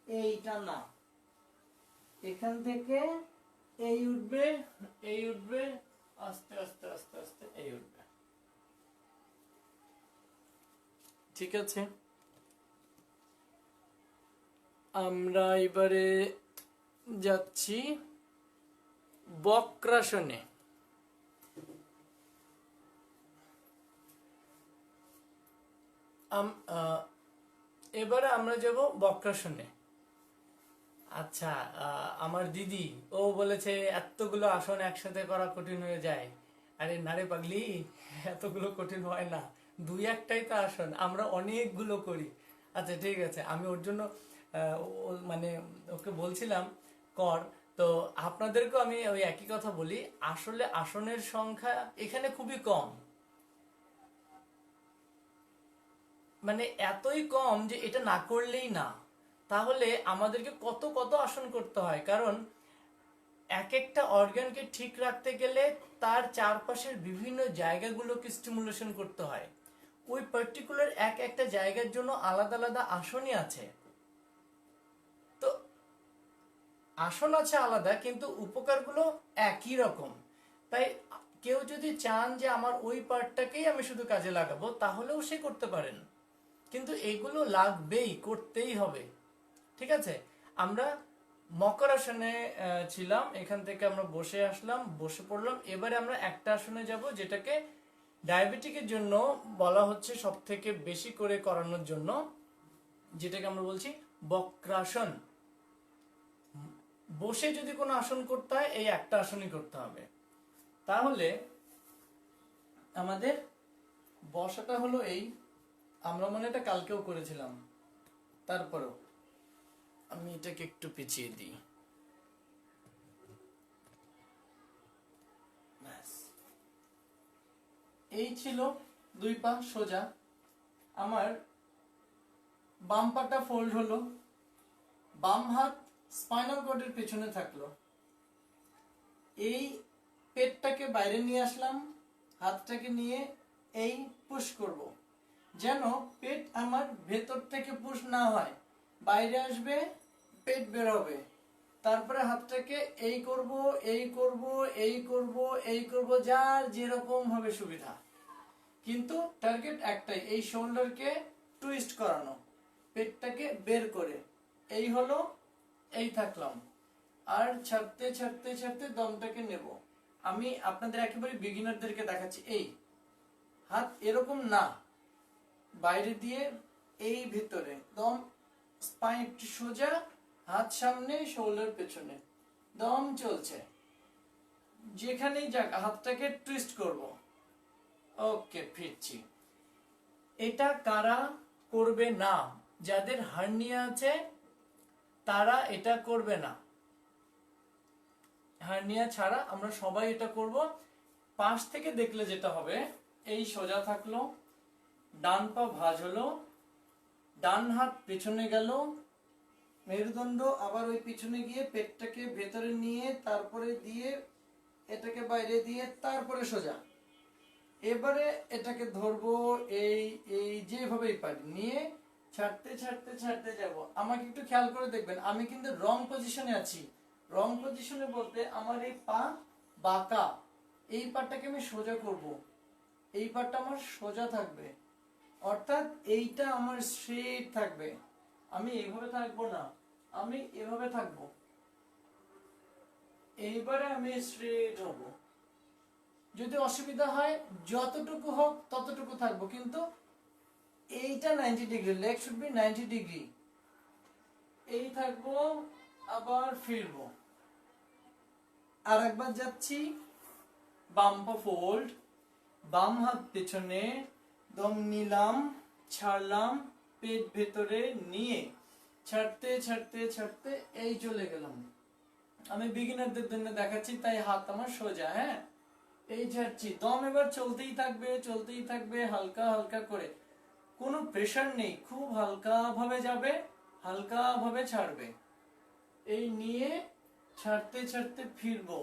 এইটা না, এখান থেকে এই উঠবে, এই উঠবে, আস্তে আস্তে আস্তে আস্তে এই উঠবে। ঠিক আছে, আমরা এবারে যাচ্ছি বক্রাসনে। এবারে আমরা যাব বক্রাসনে। আচ্ছা, আমার দিদি ও বলেছে এতগুলো আসন একসাথে করা কঠিন হয়ে যায়। আরে নারে পাগলি, এতগুলো কঠিন হয় না, দুই একটাই তো আসন, আমরা অনেকগুলো করি। আচ্ছা ঠিক আছে, আমি ওর জন্য মানে ওকে বলছিলাম কর। তো আপনাদেরকেও আমি ওই একই কথা বলি, আসলে আসনের সংখ্যা এখানে খুবই কম, মানে এতই কম যে এটা না করলেই না। তাহলে আমাদেরকে কত কত আসন করতে হয়, কারণ এক একটা অর্গানকে ঠিক রাখতে গেলে তার চারপাশের বিভিন্ন জায়গাগুলোকে স্টিমুলেশন করতে হয়। ওই পার্টিকুলার এক একটা জায়গার জন্য আলাদা আলাদা আসনই আছে। তো আসন আছে আলাদা, কিন্তু উপকারগুলো একই রকম। তাই কেউ যদি চান যে আমার ওই পার্টটাকেই আমি শুধু কাজে লাগাবো, তাহলেও সে করতে পারেন, কিন্তু এইগুলো লাগবেই, করতেই হবে। ঠিক আছে, আমরা মকর আসনে ছিলাম, এখান থেকে আমরা বসে আসলাম, বসে পড়লাম। এবারে আমরা একটা আসনে যাব, যেটাকে ডায়াবেটিকের জন্য বলা হচ্ছে সব থেকে বেশি করে করানোর জন্য, যেটাকে আমরা বলছি বক্রাসন। বসে যদি কোনো আসন করতে হয়, এই একটা আসনই করতে হবে। তাহলে আমাদের বসাটা হলো এই, আমরা মনে এটা কালকেও করেছিলাম, তারপরেও আমি এটাকে একটু পিছিয়ে দিই। এই ছিল দুই পা সোজা, আমার বাম পাটা ফোল্ড হলো, বাম হাত স্পাইনাল কর্ডের পেছনে থাকলো, এই পেটটাকে বাইরে নিয়ে আসলাম, হাতটাকে নিয়ে এই পুশ করব, যেন পেট আমার ভেতর থেকে পুশ না হয়, বাইরে আসবে, পেট বের হবে। তারপরে হাতটাকে এই করব, এই করব, এই করব, এই করব, যার যেরকম ভাবে সুবিধা, কিন্তু টার্গেট একটাই, এই শোল্ডারকে টুইস্ট করানো, পেটটাকে বের করে। এই হলো, এই থাকলাম, আর ছাড়তে ছাড়তে ছাড়তে দমটাকে নেব। আমি আপনাদের একেবারে বিগিনারদেরকে দেখাচ্ছি, এই হাত এরকম না, বাইরে দিয়ে এই ভিতরে, দম স্পাইন একটু সোজা, হাত সামনে, শোল্ডার পেছনে, দম চলছে, যেখানেই যাক হাতটাকে টুইস্ট করব। ওকে, ফিরছি। এটা কারা করবে না? যাদের হার্নিয়া আছে তারা এটা করবে না, হার্নিয়া ছাড়া আমরা সবাই এটা করব। পাশ থেকে দেখলে যেটা হবে, এই সোজা থাকলো, ডান পা ভাঁজ হলো, ডান হাত পেছনে গেল, মেরুদণ্ড আবার ওই পিছনে গিয়ে পেটটাকে ভেতরে নিয়ে, তারপরে দিয়ে এটাকে বাইরে দিয়ে, তারপরে সোজা। এবারে এটাকে ধরবো, এই এই যেভাবেই পারি নিয়ে ছাড়তে ছাড়তে ছাড়তে যাব। আমাকে একটু খেয়াল করে দেখবেন, আমি কিন্তু রং পজিশনে আছি। রং পজিশনে বলতে আমার এই পা বাঁকা, এই পাটাকে আমি সোজা করব, এই পাটা আমার সোজা থাকবে, অর্থাৎ এইটা আমার স্ট্রেট থাকবে। আমি এইভাবে থাকবো না, আমি এভাবে থাকবো। এইবারে আমি স্ট্রেট হব। যদি অসুবিধা হয় যতটুকু হোক ততটুকু থাকবো, কিন্তু এইটা 90 degree, leg should be 90 degree. এই থাকবো, আবার ফিরবো, আর একবার যাচ্ছি, বাম পা ফোল্ড, বাম হাত পেছনে, দম নিলাম, ছাড়লাম, পেট ভেতরে নিয়ে ছাড়তে ছাড়তে ছাড়তে এই চলে গেলাম। আমি বিগিনারদের জন্য দেখাচ্ছি, তাই হাত আমার সোজা, হ্যাঁ, এই ছাড়ছি, দম এবার চলতেই থাকবে, চলতেই থাকবে, হালকা হালকা করে, কোনো প্রেশার নেই, খুব হালকা ভাবে যাবে, হালকা ভাবে ছাড়বে। এই নিয়ে ছাড়তে ছাড়তে ফিরবো,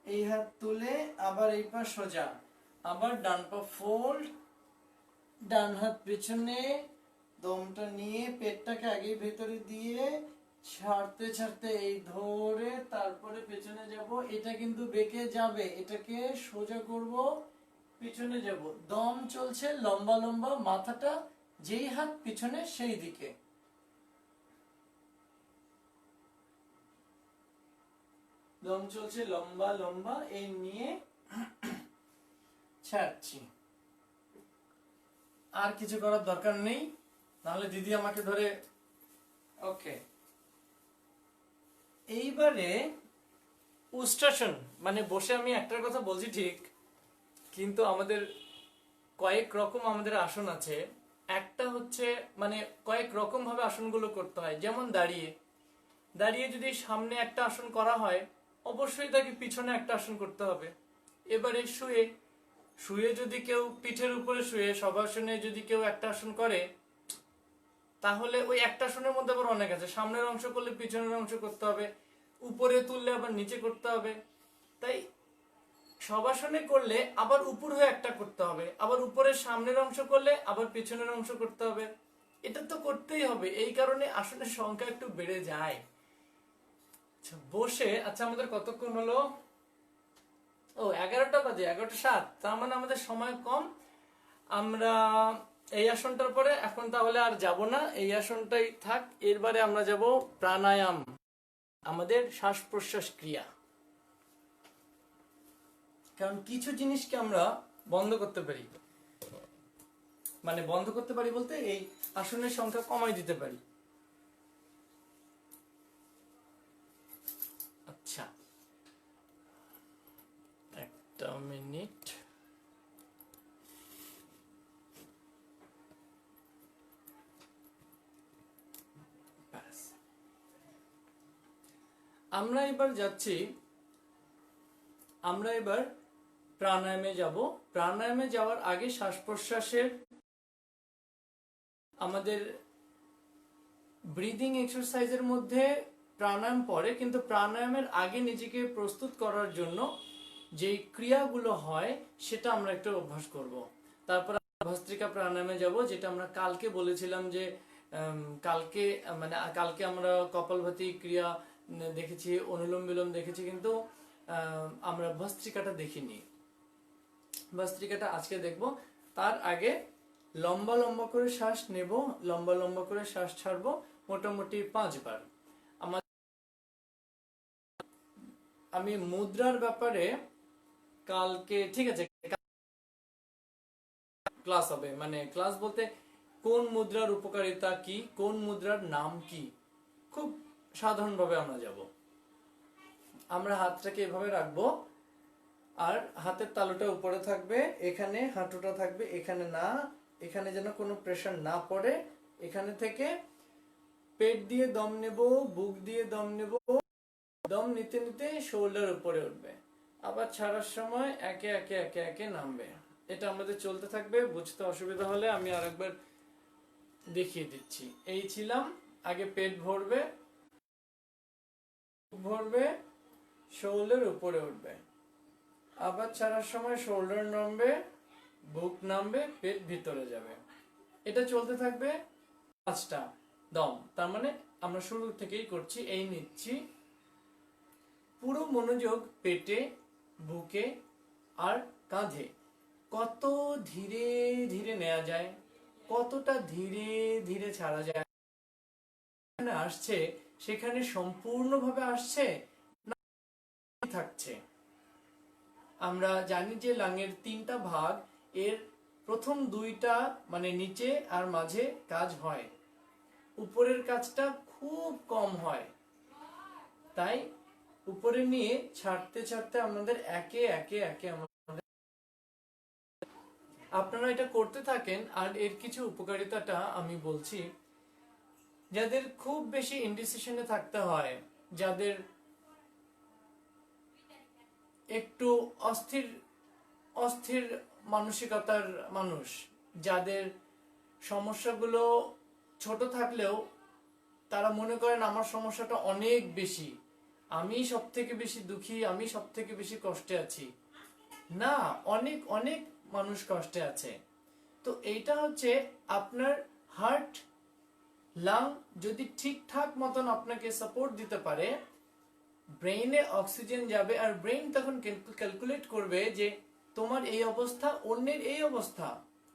এই হাত তুলে আবার এই পা সোজা, আবার ডান পা ফোল্ড, ডান হাত পেছনে, দমটা নিয়ে পেটটাকে আগে ভেতরে দিয়ে ছাড়তে ছাড়তে এই ধরে, তারপরে পেছনে যাব। এটা কিন্তু বেঁকে যাবে, এটাকে সোজা করব, পিছনে যাব, দম চলছে লম্বা লম্বা, মাথাটা যেই হাত পিছনে সেই দিকে। দম চলছে লম্বা লম্বা, এই নিয়ে ছাড়ছি। আর কিছু করার দরকার নেই, নাহলে দিদি আমাকে ধরে। ওকে, এইবারে উষ্ট্রাসন, মানে বসে আমি একটার কথা বলছি ঠিক, কিন্তু আমাদের কয়েক রকম আমাদের আসন আছে। একটা হচ্ছে মানে কয়েক রকম ভাবে আসনগুলো করতে হয়, যেমন দাঁড়িয়ে, দাঁড়িয়ে যদি সামনে একটা আসন করা হয়, অবশ্যই তাকে পিছনে একটা আসন করতে হবে। এবারে শুয়ে, শুয়ে যদি কেউ পিঠের উপরে শুয়ে শবাসনে যদি কেউ একটা আসন করে, তাহলে ওই একটা আসনের মধ্যে আবার অনেক আছে, সামনের অংশ করলে পিছনের অংশ করতে হবে, উপরে তুললে আবার নিচে করতে হবে। তাই শবাসনে করলে আবার উপর হয়ে একটা করতে হবে, আবার উপরের সামনের অংশ করলে আবার পিছনের অংশ করতে হবে। এটা তো করতেই হবে, এই কারণে আসনের সংখ্যা একটু বেড়ে যায়। বসে, আচ্ছা আমাদের কতক্ষণ হলো? ও 11টা বাজে, 11:07, তার মানে আমাদের সময় কম। আমরা এই আসনটার পরে এখন তাহলে আর যাব না, এই আসনটাই থাক। এরবারে আমরা যাব প্রাণায়াম, আমাদের শ্বাস প্রশ্বাস ক্রিয়া। কারণ কিছু জিনিসকে আমরা বন্ধ করতে পারি, মানে বন্ধ করতে পারি বলতে এই আসনের সংখ্যা কমাই দিতে পারি। আচ্ছা, একটা মিনিট। আমরা এবার যাচ্ছি, আমরা এবার প্রাণায়ামে যাব। প্রাণায়ামে যাওয়ার আগে শ্বাস প্রশ্বাসের আমাদের ব্রিদিং এক্সারসাইজের মধ্যে প্রাণায়াম পড়ে, কিন্তু প্রাণায়ামের আগে নিজেকে প্রস্তুত করার জন্য যে ক্রিয়াগুলো হয় সেটা আমরা একটু অভ্যাস করব। তারপর ভস্ত্রিকা প্রাণায়ামে যাব, যেটা আমরা কালকে বলেছিলাম যে কালকে আমরা কপালভাতি ক্রিয়া দেখেছি, অনুলোম বিলোম দেখেছি, কিন্তু আমরা ভস্ত্রিকাটা দেখিনি। ভস্ত্রিকাটা আজকে দেখব। তার আগে লম্বা লম্বা করে শ্বাস নেব, লম্বা লম্বা করে শ্বাস ছাড়বো, মোটামুটি 5 বার। আমি মুদ্রার ব্যাপারে কালকে, ঠিক আছে, ক্লাস হবে, মানে ক্লাস বলতে কোন মুদ্রার উপকারিতা কি, কোন মুদ্রার নাম কি, খুব সাধারণভাবে আমরা যাব। আমরা হাতটাকে এভাবে রাখবো, আর হাতের তালুটা উপরে থাকবে, এখানে হাঁটুটা থাকবে, এখানে না, এখানে যেন কোনো প্রেসার না পড়ে। এখানে থেকে পেট দিয়ে দম নেব, বুক দিয়ে দম নেব, দম নিতে নিতে শোল্ডার উপরে উঠবে, আবার ছাড়ার সময় একে একে একে একে নামবে। এটা আমাদের চলতে থাকবে। বুঝতে অসুবিধা হলে আমি আরেকবার দেখিয়ে দিচ্ছি। এই ছিলাম, আগে পেট ভরবে, ভরবে, শোল্ডার উপরে উঠবে, আবার ছাড়ার সময় শোল্ডার নামবে, বুক নামবে, পেট ভিতরে যাবে। এটা চলতে থাকবে 5টা দম। তার মানে আমরা শুরু থেকেই করছি। এই নিচ্ছি, পুরো মনোযোগ পেটে, বুকে আর কাঁধে। কত ধীরে ধীরে নেওয়া যায়, কতটা ধীরে ধীরে ছাড়া যায়, আসছে সেখানে সম্পূর্ণভাবে আসছে না থাকছে। আমরা জানি যে লাংয়ের 3টা ভাগ, এর প্রথম 2টা মানে নিচে আর মাঝে কাজ হয়, উপরের কাজটা খুব কম হয়। তাই উপরে নিয়ে ছাড়তে ছাড়তে আমাদের একে একে একে আপনারা এটা করতে থাকেন। আর এর কিছু উপকারিতাটা আমি বলছি। যাদের খুব বেশি ইনডিসিশনে থাকতে হয়, যাদের একটু অস্থির অস্থির মানসিকতার মানুষ, যাদের সমস্যাগুলো ছোট থাকলেও তারা মনে করেন আমার সমস্যাটা অনেক বেশি, আমি সব থেকে বেশি দুঃখী, আমি সব থেকে বেশি কষ্টে আছি, না, অনেক অনেক মানুষ কষ্টে আছে। তো এইটা হচ্ছে আপনার হার্ট, লাং যদি ঠিকঠাক মতন আপনাকে সাপোর্ট দিতে পারে, ব্রেইনে অক্সিজেন যাবে, আর ব্রেইন তখন ক্যালকুলেট করবে যে তোমার এই অবস্থা, অন্যের এই অবস্থা,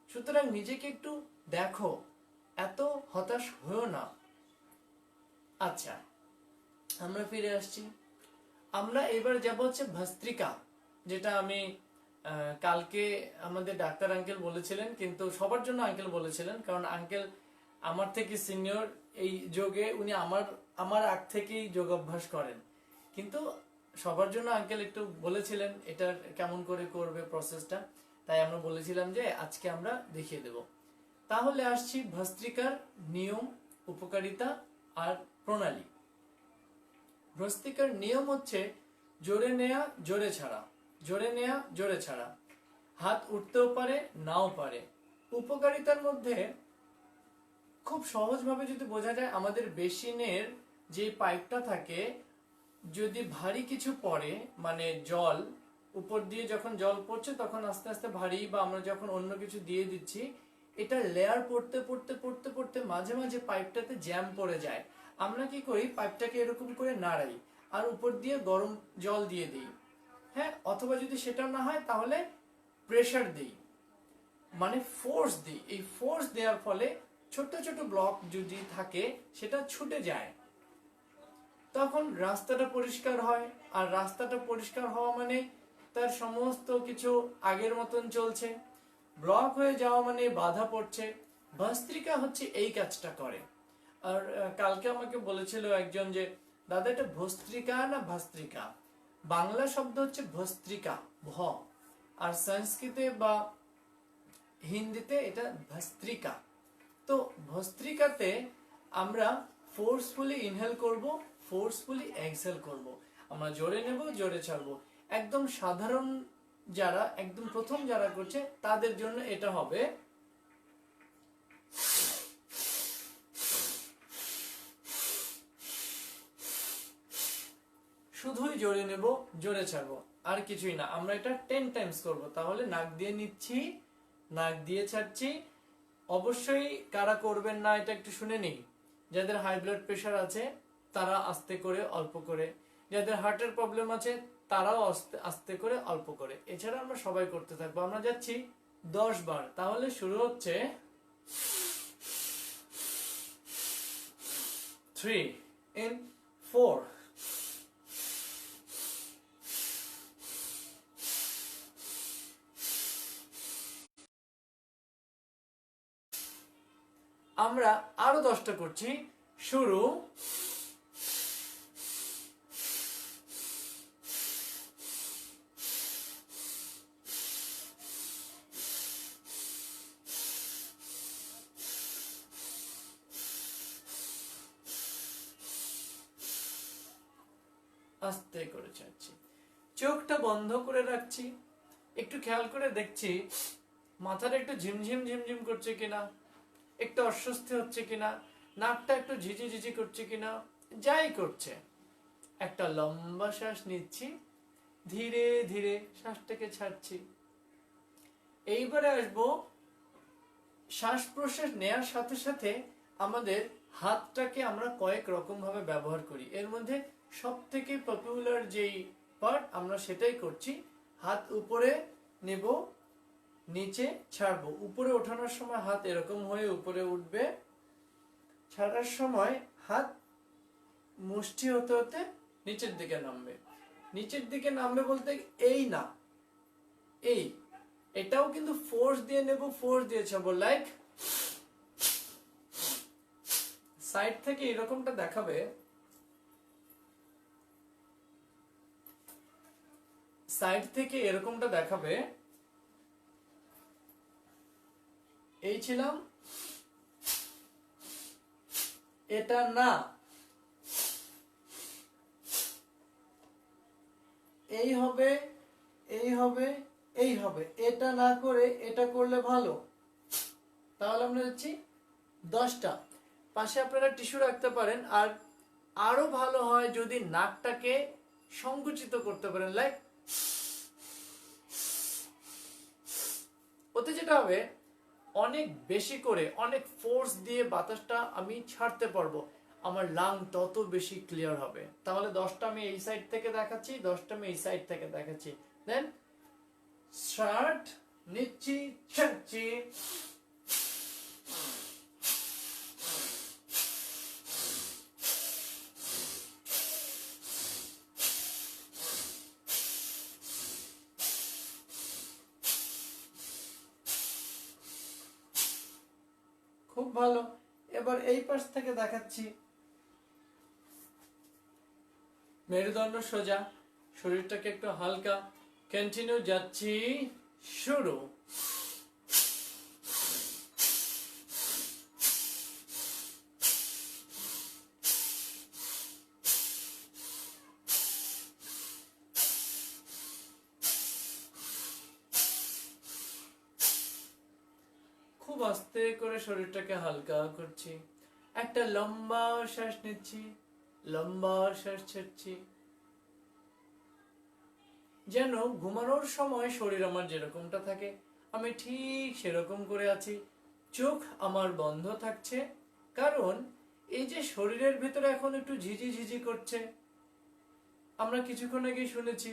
সুতরাং নিজেকে একটু দেখো, এত হতাশ হয়েও না। আচ্ছা, আমরা ফিরে আসছি। আমরা এবার যাব হচ্ছে ভস্ত্রিকা, যেটা আমি কালকে আমাদের ডাক্তার আঙ্কেল বলেছিলেন, কিন্তু সবার জন্য আঙ্কেল বলেছিলেন, কারণ আঙ্কেল আমার থেকে সিনিয়র এই যোগে, উনি আমার আগ থেকেই যোগ অভ্যাস করেন, কিন্তু সবার জন্য আঙ্কেল একটু বলেছিলেন এটা কেমন করে করবে প্রসেসটা, তাই আমরা বলেছিলাম যে আজকে আমরা দেখিয়ে দেব। তাহলে আসছি ভস্ত্রিকার নিয়ম, উপকারিতা আর প্রণালী। ভস্ত্রিকার নিয়ম হচ্ছে জোরে নেয়া, জোরে ছাড়া, জোরে নেয়া, জোরে ছাড়া। হাত উঠতেও পারে, নাও পারে। উপকারিতার মধ্যে খুব সহজভাবে যদি বোঝা যায়, আমাদের বেসিনের যে পাইপটা থাকে, যদি ভারী কিছু পড়ে, মানে জল উপর দিয়ে যখন জল পড়ছে তখন আস্তে আস্তে ভারী, বা আমরা যখন অন্য কিছু দিয়ে দিচ্ছি, এটা লেয়ার পড়তে পড়তে পড়তে পড়তে মাঝে মাঝে পাইপটাতে জ্যাম পড়ে যায়। আমরা কি করি, পাইপটাকে এরকম করে নাড়াই আর উপর দিয়ে গরম জল দিয়ে দিই, হ্যাঁ, অথবা যদি সেটা না হয় তাহলে প্রেসার দিই, মানে ফোর্স দিই। এই ফোর্স দেওয়ার ফলে ছোট ছোট ব্লক যদি থাকে সেটা ছুটে যায়, তখন রাস্তাটা পরিষ্কার হয়। আর রাস্তাটা পরিষ্কার হওয়া মানে তার সমস্ত কিছু আগের মতন চলছে। ব্লক হয়ে যাওয়া মানে বাধা পড়ছে। ভস্ত্রিকা হচ্ছে এই কাজটা করে। আর কালকে আমাকে বলেছিল একজন যে দাদা এটা ভস্ত্রিকা না ভস্ত্রিকা। বাংলা শব্দ হচ্ছে ভস্ত্রিকা, ভ, আর সংস্কৃতে বা হিন্দিতে এটা ভস্ত্রিকা। তো ভস্ত্রিকাতে আমরা ফোর্সফুলি ইনহেল করব, ফোর্সফুলি এক্সহেল করব। আমরা জোরে নেব, জোরে ছাড়বো। একদম সাধারণ যারা একদম প্রথম যারা করছে তাদের জন্য এটা হবে শুধুই জোরে নেব, জোরে ছাড়বো, আর কিছুই না। আমরা এটা 10 টাইমস করব। তাহলে নাক দিয়ে নিচ্ছি, নাক দিয়ে ছাড়ছি। অবশ্যই কারা করবেন না এটা একটু শুনে নিই। যাদের হাই ব্লাড প্রেশার আছে তারা আস্তে করে অল্প করে, যাদের হার্টের প্রবলেম আছে তারাও আস্তে আস্তে করে অল্প করে। এছাড়া আমরা সবাই করতে থাকবো। আমরা যাচ্ছি 10 বার। তাহলে শুরু হচ্ছে 3 in 4 আমরা আরো 10টা করছি। শুরু, আস্তে করে ছাড়ছি। চোখটা বন্ধ করে রাখছি। একটু খেয়াল করে দেখছি মাথাটা একটু ঝিমঝিম ঝিমঝিম করছে কিনা, একটু অস্বস্তি হচ্ছে কিনা, নাকটা একটু ঝিঝি ঝিঝি করছে কিনা। যাই করছে, একটা লম্বা শ্বাস নিচ্ছি, ধীরে ধীরে শ্বাসটাকে ছাড়ছি। এইবারে আসবো শ্বাস প্রশ্বাস নেয়ার সাথে সাথে আমাদের হাতটাকে আমরা কয়েক রকম ভাবে ব্যবহার করি। এর মধ্যে সব থেকে পপুলার যেই পার্ট আমরা সেটাই করছি। হাত উপরে নেব, নিচে ছাড়বো। উপরে ওঠানোর সময় হাত এরকম হয়ে উপরে উঠবে, ছাড়ার সময় হাত মুষ্টি হতে হতে নিচের দিকে নামবে। নিচের দিকে নামবে বলতে এই না, এই, এটাও কিন্তু ফোর্স দিয়ে নেব, ফোর্স দিয়ে ছাড়বো। লাইক সাইড থেকে এরকমটা দেখাবে, সাইড থেকে এরকমটা দেখাবে। এই ছিলাম, এটা না, এই হবে, এই হবে, এই হবে। এটা না করে এটা করলে ভালো। তাহলে আমরা যাচ্ছি 10টা। পাশে আপনারা টিস্যু রাখতে পারেন। আর আরো ভালো হয় যদি নাকটাকে সংকুচিত করতে পারেন, লাইক ওতে যেটা হবে অনেক বেশি করে অনেক ফোর্স দিয়ে বাতাসটা আমি ছাড়তে পারবো, আমার লাং তত বেশি ক্লিয়ার হবে। তাহলে 10টা আমি এই সাইড থেকে দেখাচ্ছি, 10টা আমি এই সাইড থেকে দেখাচ্ছি। দেন স্টার্ট, নিচ্ছি, ছাড়ছি। খুব ভালো। এবার এই পাশ থেকে দেখাচ্ছি। মেরুদণ্ড সোজা, শরীরটাকে একটু হালকা, কন্টিনিউ, যাচ্ছি, শুরু। খুব আস্তে করে শরীরটাকে হালকা করছি। একটা লম্বা শ্বাস নিচ্ছি, লম্বা শ্বাস ছাড়ছি। যেন ঘুমানোর সময় শরীর আমার যেরকমটা থাকে আমি ঠিক সেরকম করে আছি। চোখ আমার বন্ধ থাকছে, কারণ এই যে শরীরের ভিতরে এখন একটু ঝিঝি ঝিঝি করছে, আমরা কিছুক্ষণ আগে শুনেছি।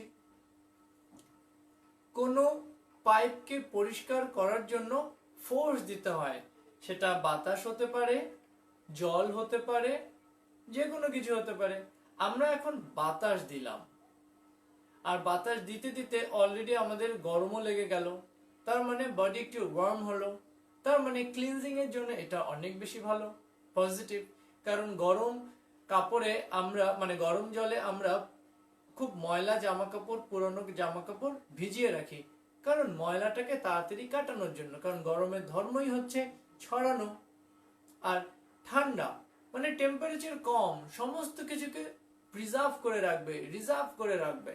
কোনো পাইপকে পরিষ্কার করার জন্য ফোর্স দিতে হয়, সেটা বাতাস হতে পারে, জল হতে পারে, যে কোনো কিছু হতে পারে। আমরা এখন বাতাস দিলাম, আর বাতাস দিতে দিতে অলরেডি আমাদের গরমও লেগে গেল, তার মানে বডি একটু ওয়ার্ম হলো, তার মানে ক্লিনজিং এর জন্য এটা অনেক বেশি ভালো, পজিটিভ। কারণ গরম কাপড়ে আমরা মানে গরম জলে আমরা খুব ময়লা জামা কাপড়, পুরনো জামা কাপড় ভিজিয়ে রাখি, কারণ ময়লাটাকে তাড়াতাড়ি কাটানোর জন্য, কারণ গরমের ধর্মই হচ্ছে ছড়ানো। আর ঠান্ডা মানে টেম্পারেচার কম, সমস্ত কিছুকে প্রিজার্ভ করে রাখবে, রিজার্ভ করে রাখবে,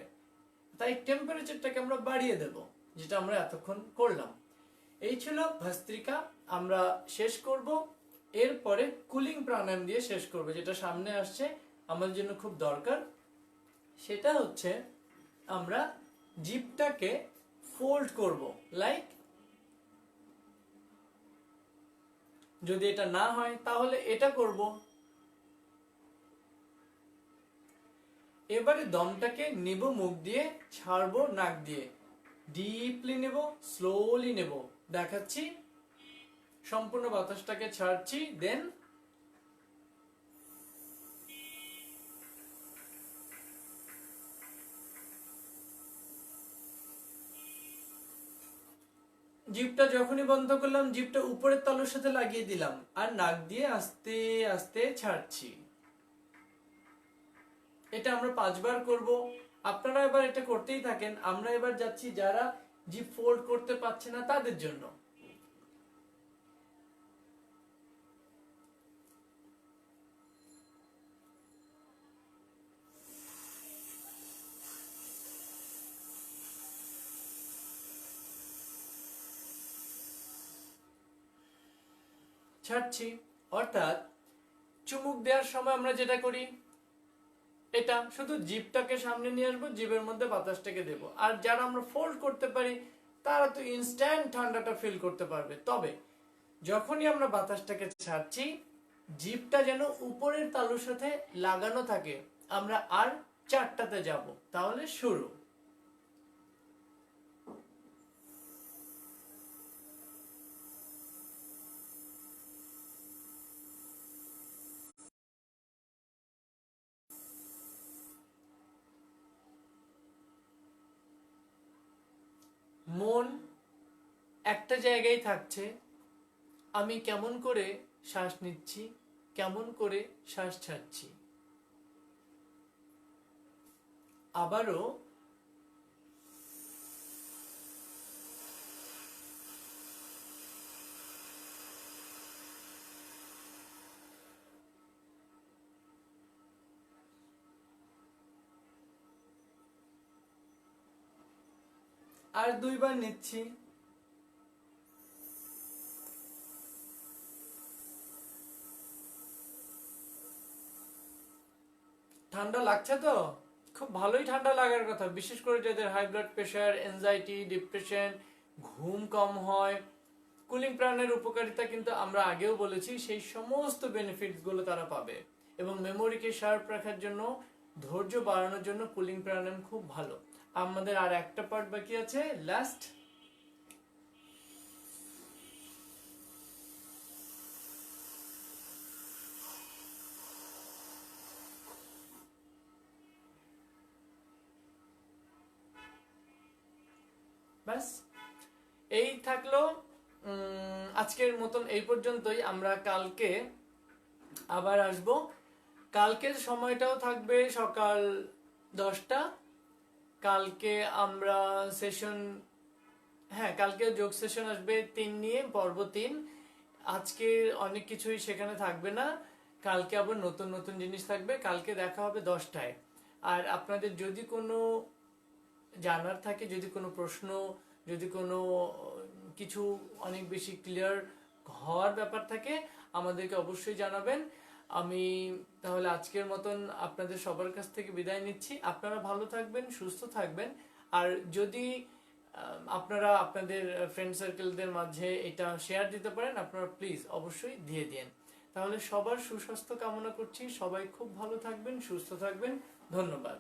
তাই টেম্পারেচারটাকে আমরা বাড়িয়ে দেব, যেটা আমরা এতক্ষণ করলাম। এই ছিল ভস্ত্রিকা। আমরা শেষ করব, এরপরে কুলিং প্রাণায়াম দিয়ে শেষ করব, যেটা সামনে আসছে আমাদের জন্য খুব দরকার। সেটা হচ্ছে আমরা জিভটাকে ফোল্ড করব, লাইক, যদি এটা না হয় তাহলে এটা করব। এবারে দমটাকে নিব মুখ দিয়ে, ছাড়বো নাক দিয়ে, ডিপলি নেব, স্লোলি নেব, দেখাচ্ছি, সম্পূর্ণ বাতাসটাকে ছাড়ছি, দেন জিভটা যখনই বন্ধ করলাম, জিভটা উপরের তালুর সাথে লাগিয়ে দিলাম, আর নাক দিয়ে আস্তে আস্তে ছাড়ছি। এটা আমরা 5 বার করব। আপনারা এবার এটা করতেই থাকেন। আমরা এবার যাচ্ছি যারা জিভ ফোল্ড করতে পারছে না তাদের জন্য। ছাড়ছি, অর্থাৎ চুমুক দেওয়ার সময় আমরা যেটা করি, এটা শুধু জিভটাকে সামনে নিয়ে আসবো, জিভের মধ্যে বাতাসটাকে দেব। আর যারা আমরা ফোল্ড করতে পারি তারা তো ইনস্ট্যান্ট ঠান্ডাটা ফিল করতে পারবে। তবে যখনই আমরা বাতাসটাকে ছাড়ছি, জিভটা যেন উপরের তালুর সাথে লাগানো থাকে। আমরা আর 4টাতে যাব, তাহলে শুরু। মন একটা জায়গায় থাকছে, আমি কেমন করে শ্বাস নিচ্ছি, কেমন করে শ্বাস ছাড়ছি। আবারও আর 2 বার নিচ্ছি। ঠান্ডা লাগছে তো? খুব ভালোই ঠান্ডা লাগার কথা, বিশেষ করে যাদের high blood pressure, anxiety, depression, ঘুম কম হয়। কুলিং প্রাণের উপকারিতা কিন্তু আমরা আগেও বলেছি, সেই সমস্ত বেনিফিটস গুলো তারা পাবে। এবং মেমোরিকে শার্প রাখার জন্য, ধৈর্য বাড়ানোর জন্য কুলিং প্রাণায়াম খুব ভালো। আমাদের আর একটা পার্ট বাকি আছে, লাস্ট। ব্যাস, এই থাকলো আজকের মতন এই পর্যন্তই। আমরা কালকে আবার আসব। কালকের সময়টাও থাকবে সকাল 10টা। কালকে আমরা সেশন, হ্যাঁ কালকে যোগ সেশন আসবে 3 নিয়ে, পর্ব 3। আজকে অনেক কিছুই সেখানে থাকবে না, কালকে আবার নতুন নতুন জিনিস থাকবে। কালকে দেখা হবে 10টায়। আর আপনাদের যদি কোনো জানার থাকে, যদি কোনো প্রশ্ন, যদি কোনো কিছু অনেক বেশি ক্লিয়ার হওয়ার ব্যাপার থাকে, আমাদেরকে অবশ্যই জানাবেন। আমি তাহলে আজকের মতন আপনাদের সবার কাছ থেকে বিদায় নিচ্ছি। আপনারা ভালো থাকবেন, সুস্থ থাকবেন। আর যদি আপনারা আপনাদের ফ্রেন্ড সার্কেলদের মাঝে এটা শেয়ার দিতে পারেন, আপনারা প্লিজ অবশ্যই দিয়ে দিন। তাহলে সবার সুস্বাস্থ্য কামনা করছি। সবাই খুব ভালো থাকবেন, সুস্থ থাকবেন। ধন্যবাদ।